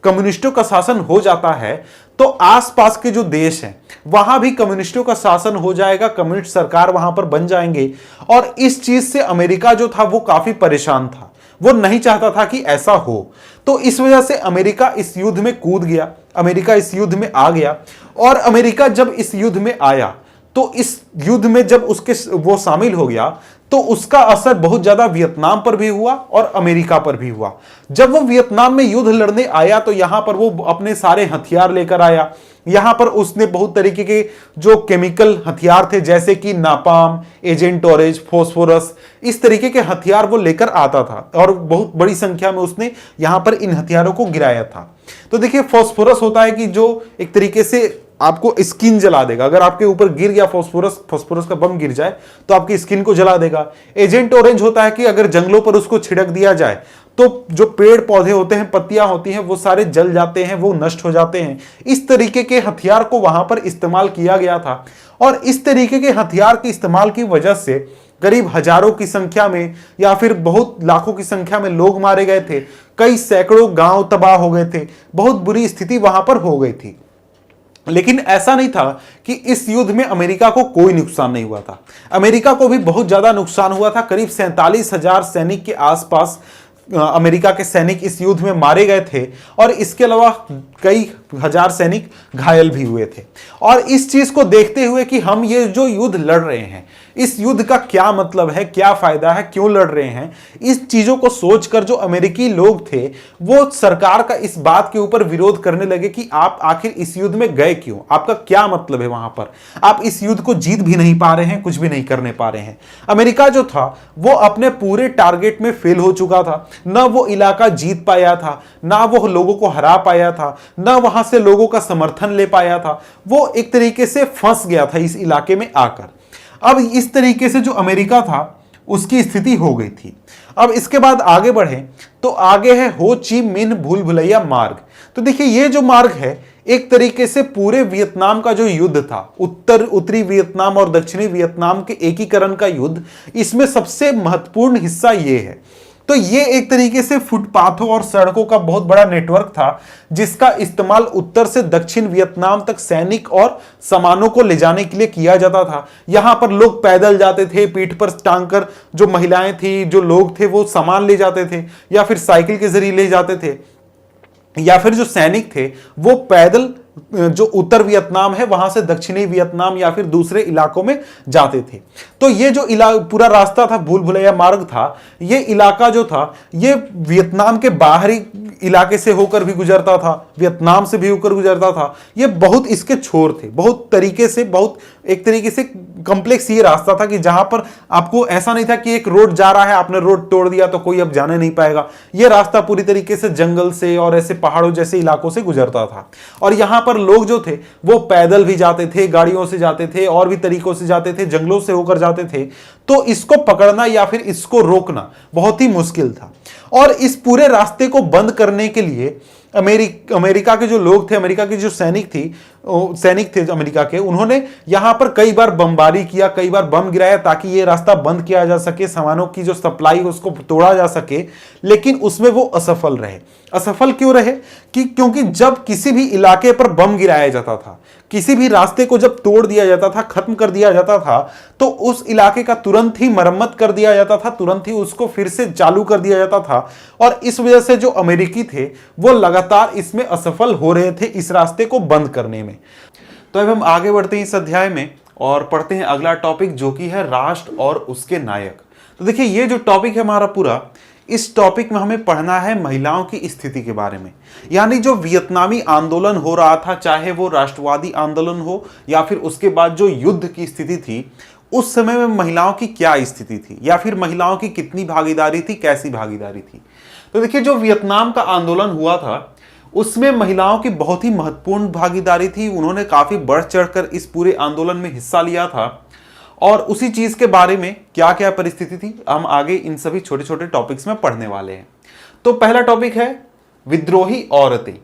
कम्युनिस्टों का शासन हो जाता है तो आसपास के जो देश हैं वहां भी कम्युनिस्टों का शासन हो जाएगा, कम्युनिस्ट सरकार वहां पर बन जाएंगे। और इस चीज से अमेरिका जो था वो काफी परेशान था, वो नहीं चाहता था कि ऐसा हो। तो इस वजह से अमेरिका इस युद्ध में कूद गया, अमेरिका इस युद्ध में आ गया। और अमेरिका जब इस युद्ध में आया तो इस युद्ध में जब उसके वो शामिल हो गया तो उसका असर बहुत ज्यादा वियतनाम पर भी हुआ और अमेरिका पर भी हुआ। जब वो वियतनाम में युद्ध लड़ने आया तो यहां पर वो अपने सारे हथियार लेकर आया। यहां पर उसने बहुत तरीके के जो केमिकल हथियार थे जैसे कि नापाम, एजेंट ऑरेंज, फास्फोरस, इस तरीके के हथियार वो लेकर आता था और बहुत बड़ी संख्या में उसने यहां पर इन हथियारों को गिराया था। तो देखिए फास्फोरस होता है कि जो एक तरीके से आपको स्किन जला देगा, अगर आपके ऊपर गिर गया फास्फोरस का बम गिर जाए तो आपकी स्किन को जला देगा। एजेंट ऑरेंज होता है कि अगर जंगलों पर उसको छिड़क दिया जाए तो जो पेड़ पौधे होते हैं, पत्तियां होती हैं, वो सारे जल जाते हैं, वो नष्ट हो जाते हैं। इस तरीके के हथियार को वहां पर इस्तेमाल किया गया था और इस तरीके के हथियार के इस्तेमाल की वजह से करीब हजारों की संख्या में या फिर बहुत लाखों की संख्या में लोग मारे गए थे, कई सैकड़ों गांव तबाह हो गए थे, बहुत बुरी स्थिति वहां पर हो गई थी। लेकिन ऐसा नहीं था कि इस युद्ध में अमेरिका को कोई नुकसान नहीं हुआ था, अमेरिका को भी बहुत ज्यादा नुकसान हुआ था। करीब 47,000 सैनिक के आसपास अमेरिका के सैनिक इस युद्ध में मारे गए थे और इसके अलावा कई हजार सैनिक घायल भी हुए थे। और इस चीज को देखते हुए कि हम ये जो युद्ध लड़ रहे हैं, इस युद्ध का क्या मतलब है, क्या फायदा है, क्यों लड़ रहे हैं, इस चीजों को सोचकर जो अमेरिकी लोग थे वो सरकार का इस बात के ऊपर विरोध करने लगे कि आप आखिर इस युद्ध में गए क्यों, आपका क्या मतलब है वहां पर, आप इस युद्ध को जीत भी नहीं पा रहे हैं, कुछ भी नहीं करने पा रहे हैं। अमेरिका जो था वो अपने पूरे टारगेट में फेल हो चुका था, ना वो इलाका जीत पाया था, ना वो लोगों को हरा पाया था, ना वहां से लोगों का समर्थन ले पाया था, वो एक तरीके से फंस गया था इस इलाके में आकर। अब इस तरीके से जो अमेरिका था उसकी स्थिति हो गई थी। अब इसके बाद आगे बढ़े तो आगे है हो ची मिन्ह भूल भुलैया मार्ग। तो देखिए ये जो मार्ग है एक तरीके से पूरे वियतनाम का जो युद्ध था, उत्तरी वियतनाम और दक्षिणी वियतनाम के एकीकरण का युद्ध, इसमें सबसे महत्वपूर्ण हिस्सा ये है। तो ये एक तरीके से फुटपाथों और सड़कों का बहुत बड़ा नेटवर्क था, जिसका इस्तेमाल उत्तर से दक्षिण वियतनाम तक सैनिक और सामानों को ले जाने के लिए किया जाता था। यहां पर लोग पैदल जाते थे, पीठ पर टांग कर, जो महिलाएं थी, जो लोग थे, वो सामान ले जाते थे, या फिर साइकिल के जरिए ले जाते थे, या फिर जो सैनिक थे वो पैदल जो उत्तर वियतनाम है वहां से दक्षिणी वियतनाम या फिर दूसरे इलाकों में जाते थे। तो ये जो पूरा रास्ता था, भूल भुलैया मार्ग था, ये इलाका जो था ये वियतनाम के बाहरी इलाके से होकर भी गुजरता था, वियतनाम से भी होकर गुजरता था। ये बहुत इसके छोर थे, बहुत तरीके से, बहुत एक तरीके से कॉम्प्लेक्स ये रास्ता था कि जहां पर आपको ऐसा नहीं था कि एक रोड जा रहा है, आपने रोड तोड़ दिया तो कोई अब जाने नहीं पाएगा। यह रास्ता पूरी तरीके से जंगल से और ऐसे पहाड़ों जैसे इलाकों से गुजरता था। और यहां पर लोग जो थे वो पैदल भी जाते थे, गाड़ियों से जाते थे, और भी तरीकों से जाते थे, जंगलों से होकर जाते थे। तो इसको पकड़ना या फिर इसको रोकना बहुत ही मुश्किल था। और इस पूरे रास्ते को बंद करने के लिए अमेरिका के जो लोग थे, अमेरिका के जो सैनिक थे अमेरिका के, उन्होंने यहां पर कई बार बमबारी किया, कई बार बम गिराया ताकि यह रास्ता बंद किया जा सके, सामानों की जो सप्लाई उसको तोड़ा जा सके। लेकिन उसमें वो असफल रहे। असफल क्यों रहे? क्योंकि जब किसी भी इलाके पर बम गिराया जाता था, किसी भी रास्ते को जब तोड़ दिया जाता था, खत्म कर दिया जाता था, तो उस इलाके का तुरंत ही मरम्मत कर दिया जाता था, तुरंत ही उसको फिर से चालू कर दिया जाता था। और इस वजह से जो अमेरिकी थे वो लगातार इसमें असफल हो रहे थे, इस रास्ते को बंद करने में। तो अब हम आगे बढ़ते हैं इस अध्याय में और पढ़ते हैं अगला टॉपिक, जो कि है राष्ट्र और उसके नायक। तो देखिए, ये जो टॉपिक है हमारा पूरा, इस टॉपिक में हमें पढ़ना है महिलाओं की स्थिति के बारे में। यानी जो वियतनामी आंदोलन हो रहा था, चाहे वो राष्ट्रवादी आंदोलन हो या फिर उसके बाद जो युद्ध की स्थिति थी, उस समय में महिलाओं की क्या स्थिति थी, या फिर महिलाओं की कितनी भागीदारी थी, कैसी भागीदारी थी। तो देखिए, जो वियतनाम का आंदोलन हुआ था उसमें महिलाओं की बहुत ही महत्वपूर्ण भागीदारी थी। उन्होंने काफी बढ़ चढ़कर इस पूरे आंदोलन में हिस्सा लिया था। और उसी चीज के बारे में क्या क्या परिस्थिति थी, हम आगे इन सभी छोटे छोटे टॉपिक्स में पढ़ने वाले हैं। तो पहला टॉपिक है विद्रोही औरतें।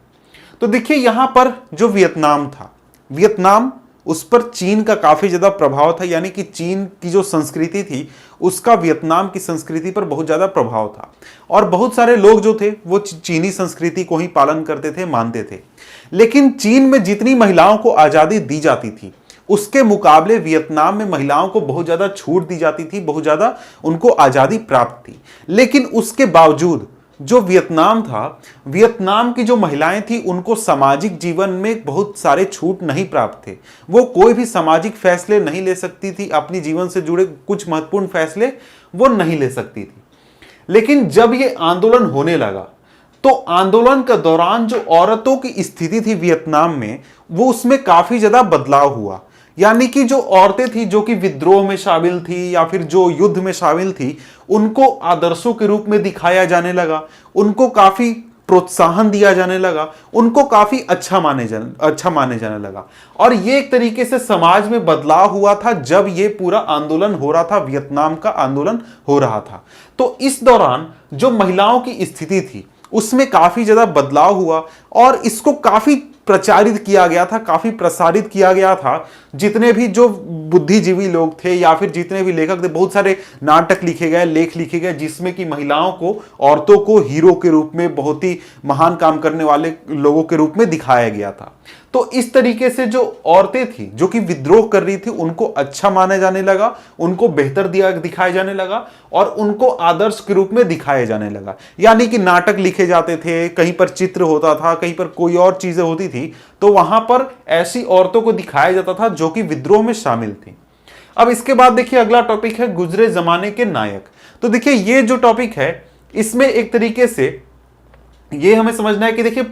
तो देखिए, यहां पर जो वियतनाम था, वियतनाम, उस पर चीन का काफी ज्यादा प्रभाव था। यानी कि चीन की जो संस्कृति थी उसका वियतनाम की संस्कृति पर बहुत ज्यादा प्रभाव था। और बहुत सारे लोग जो थे वो चीनी संस्कृति को ही पालन करते थे, मानते थे। लेकिन चीन में जितनी महिलाओं को आजादी दी जाती थी, उसके मुकाबले वियतनाम में महिलाओं को बहुत ज्यादा छूट दी जाती थी, बहुत ज्यादा उनको आजादी प्राप्त थी। लेकिन उसके बावजूद जो वियतनाम था, वियतनाम की जो महिलाएं थी, उनको सामाजिक जीवन में बहुत सारे छूट नहीं प्राप्त थे। वो कोई भी सामाजिक फैसले नहीं ले सकती थी, अपनी जीवन से जुड़े कुछ महत्वपूर्ण फैसले वो नहीं ले सकती थी। लेकिन जब ये आंदोलन होने लगा, तो आंदोलन के दौरान जो औरतों की स्थिति थी वियतनाम में, वो उसमें काफी ज्यादा बदलाव हुआ। यानी कि जो औरतें थी जो कि विद्रोह में शामिल थी या फिर जो युद्ध में शामिल थी, उनको आदर्शों के रूप में दिखाया जाने लगा, उनको काफी प्रोत्साहन दिया जाने लगा, उनको काफी अच्छा माने जाने लगा। और ये एक तरीके से समाज में बदलाव हुआ था जब ये पूरा आंदोलन हो रहा था, वियतनाम का आंदोलन हो रहा था। तो इस दौरान जो महिलाओं की स्थिति थी उसमें काफी ज्यादा बदलाव हुआ और इसको काफी प्रचारित किया गया था, काफी प्रसारित किया गया था। जितने भी जो बुद्धिजीवी लोग थे या फिर जितने भी लेखक थे, बहुत सारे नाटक लिखे गए, लेख लिखे गए, जिसमें कि महिलाओं को, औरतों को हीरो के रूप में, बहुत ही महान काम करने वाले लोगों के रूप में दिखाया गया था। तो इस तरीके से जो औरतें थी जो कि विद्रोह कर रही थी, उनको अच्छा माना जाने लगा, उनको बेहतर दिखाया जाने लगा और उनको आदर्श के रूप में दिखाया जाने लगा। यानी कि नाटक लिखे जाते थे, कहीं पर चित्र होता था, कहीं पर कोई और चीजें होती थी, तो वहां पर ऐसी औरतों को दिखाया जाता था जो कि विद्रोह में शामिल थी। अब इसके बाद देखिए, अगला टॉपिक है गुजरे जमाने के नायक। तो देखिए, ये जो टॉपिक है इसमें एक तरीके से ये हमें समझना है कि देखिए,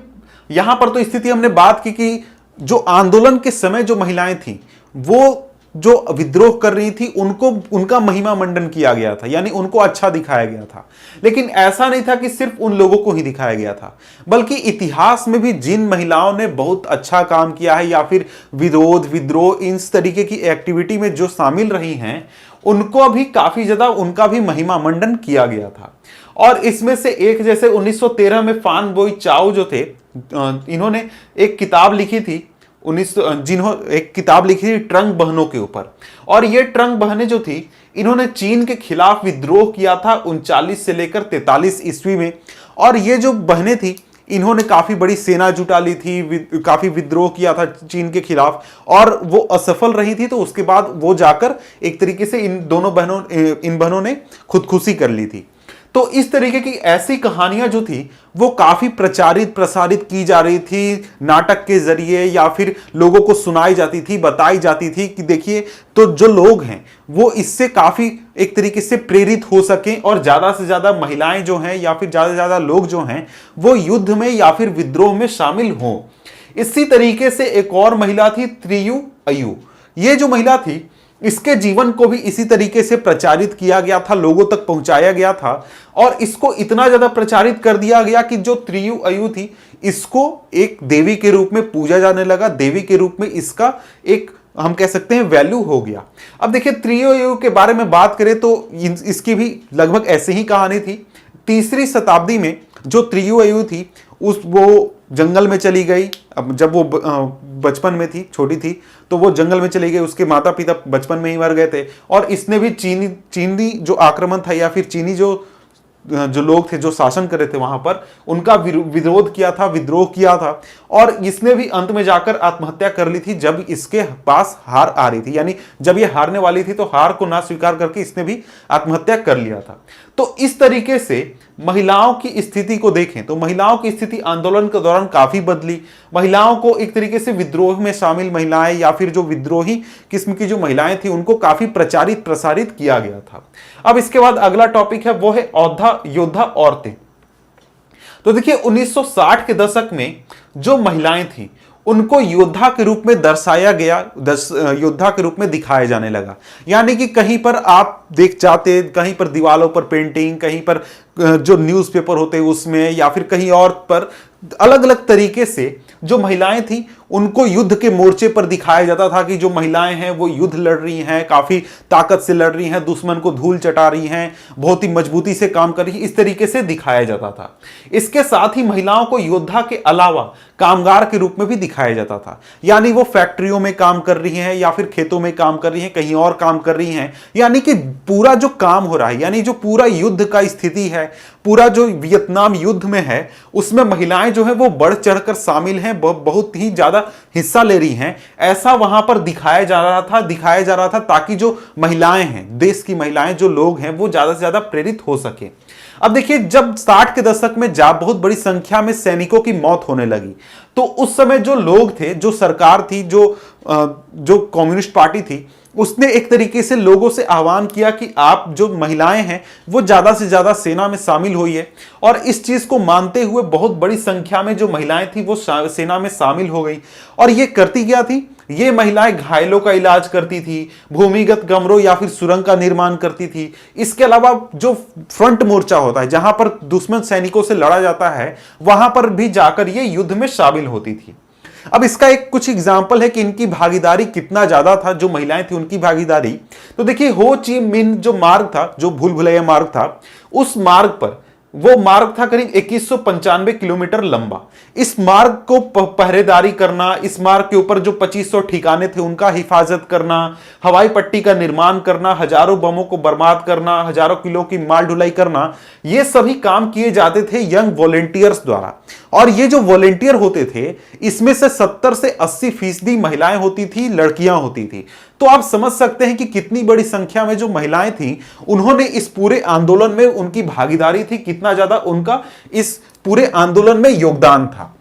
यहां पर तो स्थिति हमने बात की कि जो आंदोलन के समय जो महिलाएं थी वो जो विद्रोह कर रही थी, उनको उनका महिमा मंडन किया गया था, यानी उनको अच्छा दिखाया गया था। लेकिन ऐसा नहीं था कि सिर्फ उन लोगों को ही दिखाया गया था, बल्कि इतिहास में भी जिन महिलाओं ने बहुत अच्छा काम किया है या फिर विरोध, विद्रोह, इस तरीके की एक्टिविटी में जो शामिल रही हैं, उनको भी काफी ज्यादा उनका भी महिमा मंडन किया गया था। और इसमें से एक, जैसे 1913 में फान बोई चाओ जो थे, इन्होंने एक किताब लिखी थी एक किताब लिखी थी ट्रंग बहनों के ऊपर। और ये ट्रंग बहनें जो थी, इन्होंने चीन के खिलाफ विद्रोह किया था 39 से लेकर 43 ईस्वी में। और ये जो बहनें थी, इन्होंने काफी बड़ी सेना जुटा ली थी, काफी विद्रोह किया था चीन के खिलाफ, और वो असफल रही थी। तो उसके बाद वो जाकर एक तरीके से इन बहनों ने खुदकुशी कर ली थी। तो इस तरीके की ऐसी कहानियां जो थी वो काफी प्रचारित प्रसारित की जा रही थी, नाटक के जरिए या फिर लोगों को सुनाई जाती थी, बताई जाती थी कि देखिए, तो जो लोग हैं वो इससे काफी एक तरीके से प्रेरित हो सकें और ज्यादा से ज्यादा महिलाएं जो हैं या फिर ज्यादा से ज्यादा लोग जो हैं वो युद्ध में या फिर विद्रोह में शामिल हों। इसी तरीके से एक और महिला थी त्रियु अयु। ये जो महिला थी, इसके जीवन को भी इसी तरीके से प्रचारित किया गया था, लोगों तक पहुंचाया गया था। और इसको इतना ज्यादा प्रचारित कर दिया गया कि जो त्रियु अयु थी, इसको एक देवी के रूप में पूजा जाने लगा, देवी के रूप में इसका एक हम कह सकते हैं वैल्यू हो गया। अब देखिए, त्रियु अयु के बारे में बात करें तो इसकी भी लगभग ऐसे ही कहानी थी। 3री शताब्दी में जो त्रियु अयु थी, वो जंगल में चली गई। अब जब वो बचपन में थी, छोटी थी, तो वो जंगल में चली गई। उसके माता पिता बचपन में ही मर गए थे। और इसने भी चीनी जो आक्रमण था या फिर चीनी जो लोग थे जो शासन कर रहे थे वहां पर, उनका विरोध किया था, विद्रोह किया था। और इसने भी अंत में जाकर आत्महत्या कर ली थी जब इसके पास हार आ रही थी, यानी जब ये हारने वाली थी तो हार को ना स्वीकार करके इसने भी आत्महत्या कर लिया था। तो इस तरीके से महिलाओं की स्थिति को देखें तो महिलाओं की स्थिति आंदोलन के दौरान काफी बदली। महिलाओं को एक तरीके से विद्रोह में शामिल महिलाएं या फिर जो विद्रोही किस्म की जो महिलाएं थी, उनको काफी प्रचारित प्रसारित किया गया था। अब इसके बाद अगला टॉपिक है, वो है योद्धा औरतें। तो देखिए, 1960 के दशक में जो महिलाएं थी उनको योद्धा के रूप में दर्शाया गया, योद्धा के रूप में दिखाया जाने लगा। यानी कि कहीं पर आप देख जाते, कहीं पर दीवारों पर पेंटिंग, कहीं पर जो न्यूज़पेपर होते उसमें, या फिर कहीं और पर अलग अलग तरीके से जो महिलाएं थी उनको युद्ध के मोर्चे पर दिखाया जाता था कि जो महिलाएं हैं वो युद्ध लड़ रही हैं, काफी ताकत से लड़ रही हैं, दुश्मन को धूल चटा रही हैं, बहुत ही मजबूती से काम कर रही हैं, इस तरीके से दिखाया जाता था। इसके साथ ही महिलाओं को योद्धा के अलावा कामगार के रूप में भी दिखाया जाता था। यानी वो फैक्ट्रियों में काम कर रही हैं या फिर खेतों में काम कर रही हैं, कहीं और काम कर रही हैं। यानी कि पूरा जो काम हो रहा है, यानी जो पूरा युद्ध का स्थिति है, पूरा जो वियतनाम युद्ध में है, उसमें महिलाएं जो है वो बढ़ चढ़कर शामिल हैं, बहुत ही ज्यादा हिस्सा ले रही हैं। ऐसा वहां पर दिखाया जा रहा था ताकि जो महिलाएं हैं, देश की महिलाएं, जो लोग हैं, वो ज्यादा से ज्यादा प्रेरित हो सके। अब देखिए, जब 60 के दशक में बहुत बड़ी संख्या में सैनिकों की मौत होने लगी, तो उस समय जो लोग थे, जो सरकार थी, जो कम्युनिस्ट पार्टी थी, उसने एक तरीके से लोगों से आह्वान किया कि आप जो महिलाएं हैं वो ज्यादा से ज्यादा सेना में शामिल होइए। और इस चीज को मानते हुए बहुत बड़ी संख्या में जो महिलाएं थी वो सेना में शामिल हो गई। और ये करती क्या थी? ये महिलाएं घायलों का इलाज करती थी, भूमिगत कमरों या फिर सुरंग का निर्माण करती थी। इसके अलावा जो फ्रंट मोर्चा होता है, जहां पर दुश्मन सैनिकों से लड़ा जाता है, वहां पर भी जाकर ये युद्ध में शामिल होती थी। अब इसका एक कुछ एग्जाम्पल है कि इनकी भागीदारी कितना ज्यादा था, जो महिलाएं थी उनकी भागीदारी। तो देखिए, हो ची मिन्ह जो मार्ग था, जो भूल भुलैया मार्ग था, उस मार्ग पर, वो मार्ग था करीब 2195 किलोमीटर लंबा। इस मार्ग को पहरेदारी करना, इस मार्ग के ऊपर जो 2500 ठिकाने थे उनका हिफाजत करना, हवाई पट्टी का निर्माण करना, हजारों बमों को बर्बाद करना, हजारों किलो की माल ढुलाई करना, ये सभी काम किए जाते थे यंग वॉलेंटियर्स द्वारा। और ये जो वॉलेंटियर होते थे, इसमें से 70 से 80% महिलाएं होती थी, लड़कियां होती थी। तो आप समझ सकते हैं कि कितनी बड़ी संख्या में जो महिलाएं थी, उन्होंने इस पूरे आंदोलन में उनकी भागीदारी थी, कितना ज्यादा उनका इस पूरे आंदोलन में योगदान था।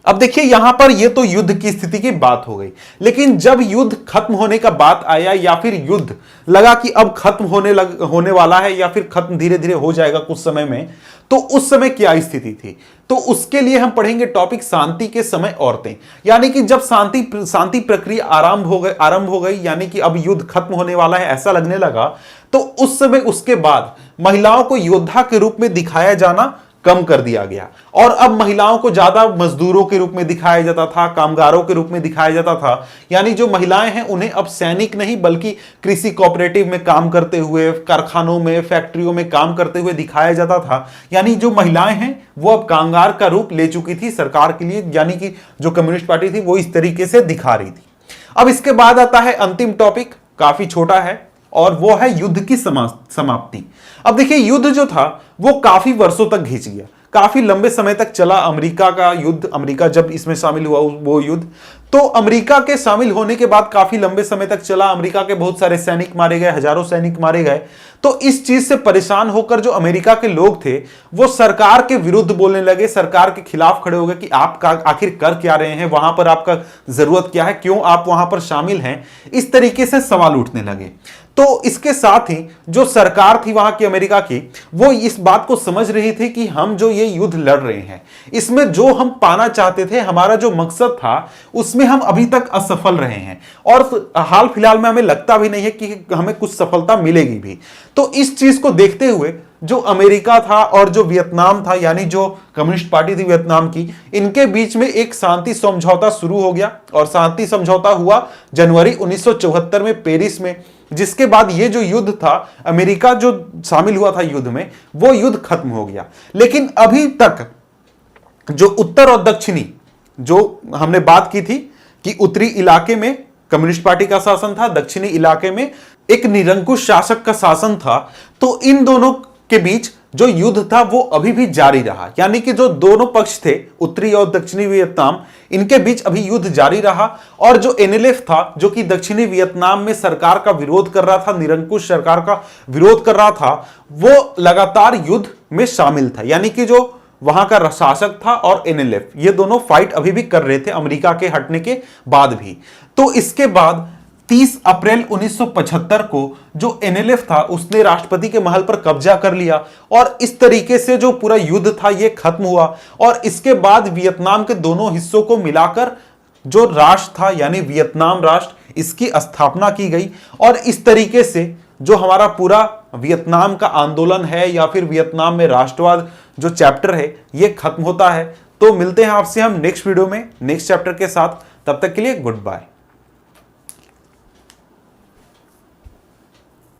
अब देखिए, यहां पर ये तो युद्ध की स्थिति की बात हो गई, लेकिन जब युद्ध खत्म होने का बात आया या फिर युद्ध लगा कि अब खत्म होने वाला है या फिर खत्म धीरे धीरे हो जाएगा कुछ समय में, तो उस समय क्या स्थिति थी? तो उसके लिए हम पढ़ेंगे टॉपिक शांति के समय औरतें। यानी कि जब शांति प्रक्रिया आरंभ हो गई, यानी कि अब युद्ध खत्म होने वाला है ऐसा लगने लगा, तो उस समय उसके बाद महिलाओं को योद्धा के रूप में दिखाया जाना कम कर दिया गया और अब महिलाओं को ज्यादा मजदूरों के रूप में दिखाया जाता था, कामगारों के रूप में दिखाया जाता था। यानी जो महिलाएं हैं उन्हें अब सैनिक नहीं बल्कि कृषि कोऑपरेटिव में काम करते हुए, कारखानों में, फैक्ट्रियों में काम करते हुए दिखाया जाता था। यानी जो महिलाएं हैं वो अब कामगार का रूप ले चुकी थी सरकार के लिए, यानी कि जो कम्युनिस्ट पार्टी थी वो इस तरीके से दिखा रही थी। अब इसके बाद आता है अंतिम टॉपिक, काफी छोटा है, और वो है युद्ध की समाप्ति। अब देखिए युद्ध जो था वो काफी वर्षों तक घिंच गया, काफी लंबे समय तक चला। अमेरिका का युद्ध, अमेरिका जब इसमें शामिल हुआ वो युद्ध, तो अमेरिका के शामिल होने के बाद काफी लंबे समय तक चला। अमेरिका के बहुत सारे सैनिक मारे गए, हजारों सैनिक मारे गए। तो इस चीज से परेशान होकर जो अमेरिका के लोग थे वो सरकार के विरुद्ध बोलने लगे, सरकार के खिलाफ खड़े हो गए कि आप आखिर कर क्या रहे हैं, वहां पर आपका जरूरत क्या है, क्यों आप वहां पर शामिल हैं, इस तरीके से सवाल उठने लगे। तो इसके साथ ही जो सरकार थी वहां की अमेरिका की, वो इस बात को समझ रही थी कि हम जो ये युद्ध लड़ रहे हैं इसमें जो हम पाना चाहते थे, हमारा जो मकसद था, उसमें हम अभी तक असफल रहे हैं और हाल फिलहाल में हमें लगता भी नहीं है कि हमें कुछ सफलता मिलेगी भी। तो इस चीज को देखते हुए जो अमेरिका था और जो वियतनाम था, यानी जो कम्युनिस्ट पार्टी थी वियतनाम की, इनके बीच में एक शांति समझौता शुरू हो गया और शांति समझौता हुआ जनवरी 1974 में पेरिस में, जिसके बाद ये जो युद्ध था, अमेरिका जो शामिल हुआ था युद्ध में, वो युद्ध खत्म हो गया। लेकिन अभी तक जो उत्तर और दक्षिणी, जो हमने बात की थी कि उत्तरी इलाके में कम्युनिस्ट पार्टी का शासन था, दक्षिणी इलाके में एक निरंकुश शासक का शासन था, तो इन दोनों के बीच जो युद्ध था वो अभी भी जारी रहा। यानी कि जो दोनों पक्ष थे, उत्तरी और दक्षिणी वियतनाम, इनके बीच अभी युद्ध जारी रहा। और जो एनएलएफ था, जो कि दक्षिणी वियतनाम में सरकार का विरोध कर रहा था, निरंकुश सरकार का विरोध कर रहा था, वो लगातार युद्ध में शामिल था। यानी कि जो वहां का शासक था और एनएलएफ, ये दोनों फाइट अभी भी कर रहे थे अमेरिका के हटने के बाद भी। तो इसके बाद 30 अप्रैल 1975 को जो एनएलएफ था उसने राष्ट्रपति के महल पर कब्जा कर लिया और इस तरीके से जो पूरा युद्ध था ये खत्म हुआ। और इसके बाद वियतनाम के दोनों हिस्सों को मिलाकर जो राष्ट्र था, यानी वियतनाम राष्ट्र, इसकी स्थापना की गई। और इस तरीके से जो हमारा पूरा वियतनाम का आंदोलन है या फिर वियतनाम में राष्ट्रवाद जो चैप्टर है ये खत्म होता है। तो मिलते हैं आपसे हम नेक्स्ट वीडियो में नेक्स्ट चैप्टर के साथ, तब तक के लिए गुड बाय।